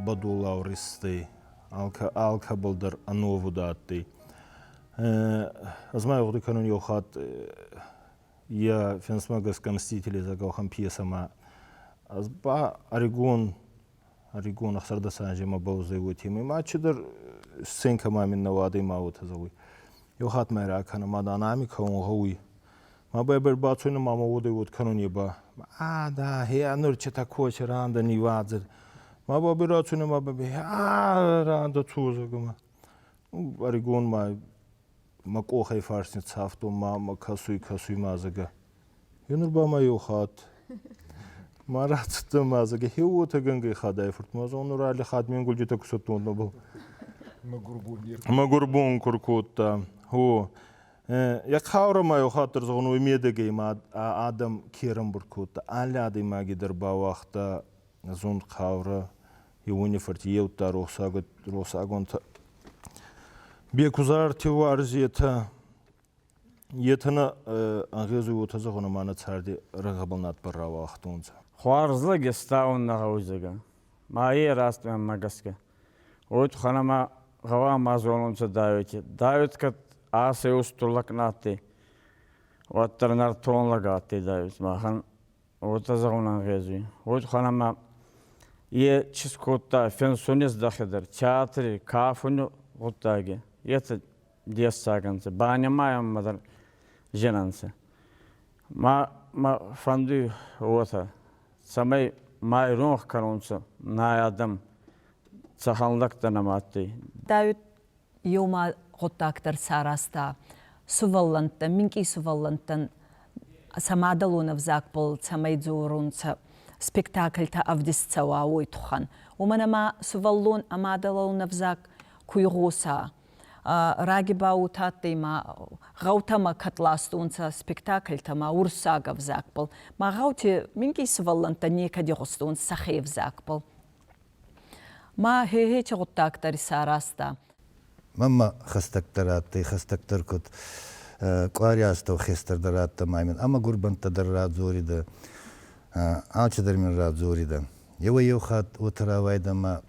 بدول آوریستی آلکابل در آنوو داتی از ما یادی کنون یوخات یا فنسماگس کمستیتلی زاگوخم پیسا ما از با أريغون أخسر دسانجي ما بوزي وتيمي ما چدر سينك ما من نوادي ما وتزوي يوخات ما راكنا ما دانامي كون هوي ما بيبر باتون ما مودي ود كانون يبا دا هي انور چتا کوچ راند نيوادر ما بابراتون ما ببي راند توزگما أريغون ما قوخي فارسني صافتو ما كسوي مازگا ينور با ما يوخات ما راتت مازگا هيو تگنگي خداي فرت ما زونور علي خادمين گول جتا كسوتون نبو ما قربون كركوتا هو يا خاور ما يخاطر زغن وميدگي ما آدم كيرم بركوتا علي آدم ما قدر با وقتا زون خاور يوني فرتي يوتا روساغون بيكوزار تيو ارزيتا يتنا انغيزو وتزغن ما نتساردي رغبلنات برا وقتونزا خوارزلا گستاون نغوزگا ما ي راست ما گسكا وت خنما غوا ما زولمس داوت كت آسي устулак ناتي وترنر تون لغاتي داوت ما خن وتزغن انغيزو وت خنما ي чискота фенсунес дахедер театри кафуню готаге يت ديساغنس بانيمايم مدر جنانس ما فندو وتا سمي ما يروح كرونس نايادم سخانلك تنماتي داود يوم غطاكتر ساراستا سوالنتا منكي سوالنتن سمادلون فزاكبل سميدزورون سبيكتاكل تا أفدسцава ويتخان ومنما سوالون أمادلون فزاك كويغوسا راجباو تاتيما غوتما كتلاستونسا سبيكتاكل تما ورساغا فزاكبل ما غوتي منكي سوالنتا نيكا ديغستون سخيف زاكبل ما هي غطاكتر ساراستا ماما خستكتر كنت قارياستو خستر درات تماما اما قربان تدرات زوري ده آچدر من رات زوري ده يو خات وتراوي ده ما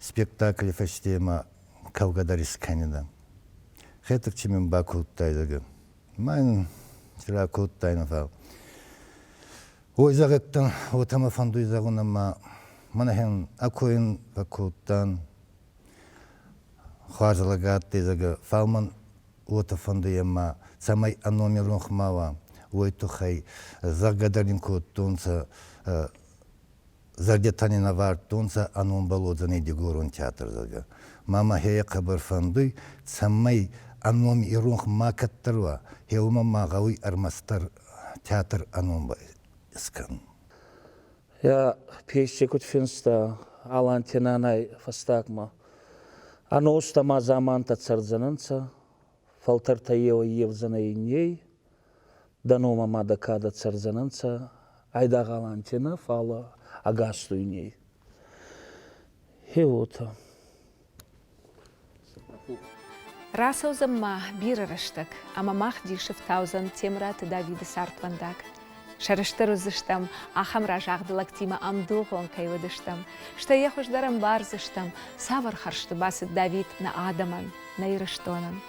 سبيكتاكل فشتي ما كوغداريس كانيدا خيتك چي من باكوت تايدغ ما ترا كوت تاينا فا هو زغتن هو تما فاندو زغنا ما منهن اكوين باكوتان خارجلغات تيزغ فالمن وتفاندو يما سماي انوميرون خماوا ويتو خي زغدارين كوتونца зардетани навар тунца анун балодзаны дигурун театр зага мама хея кабар фандуй самай анум ирунх макаттарва хеума магауи армастар театр анум искан Я пешчекут финста алантинанай фастакма аноустама заманта царзананца фалтарта евзана иней данома мадакада царзананца айда галантина фала агастуйней. Хеота. Расаузамма бирарыштык, амамах дишифтаузан темраты Давида Сартвандак. Шарыштырузыштам, ахамра жагдылак тима амдухон кайвадыштам. Что я хождарам барзыштам, савар харшты басыт Давид на Адаман, на Ирыштонан.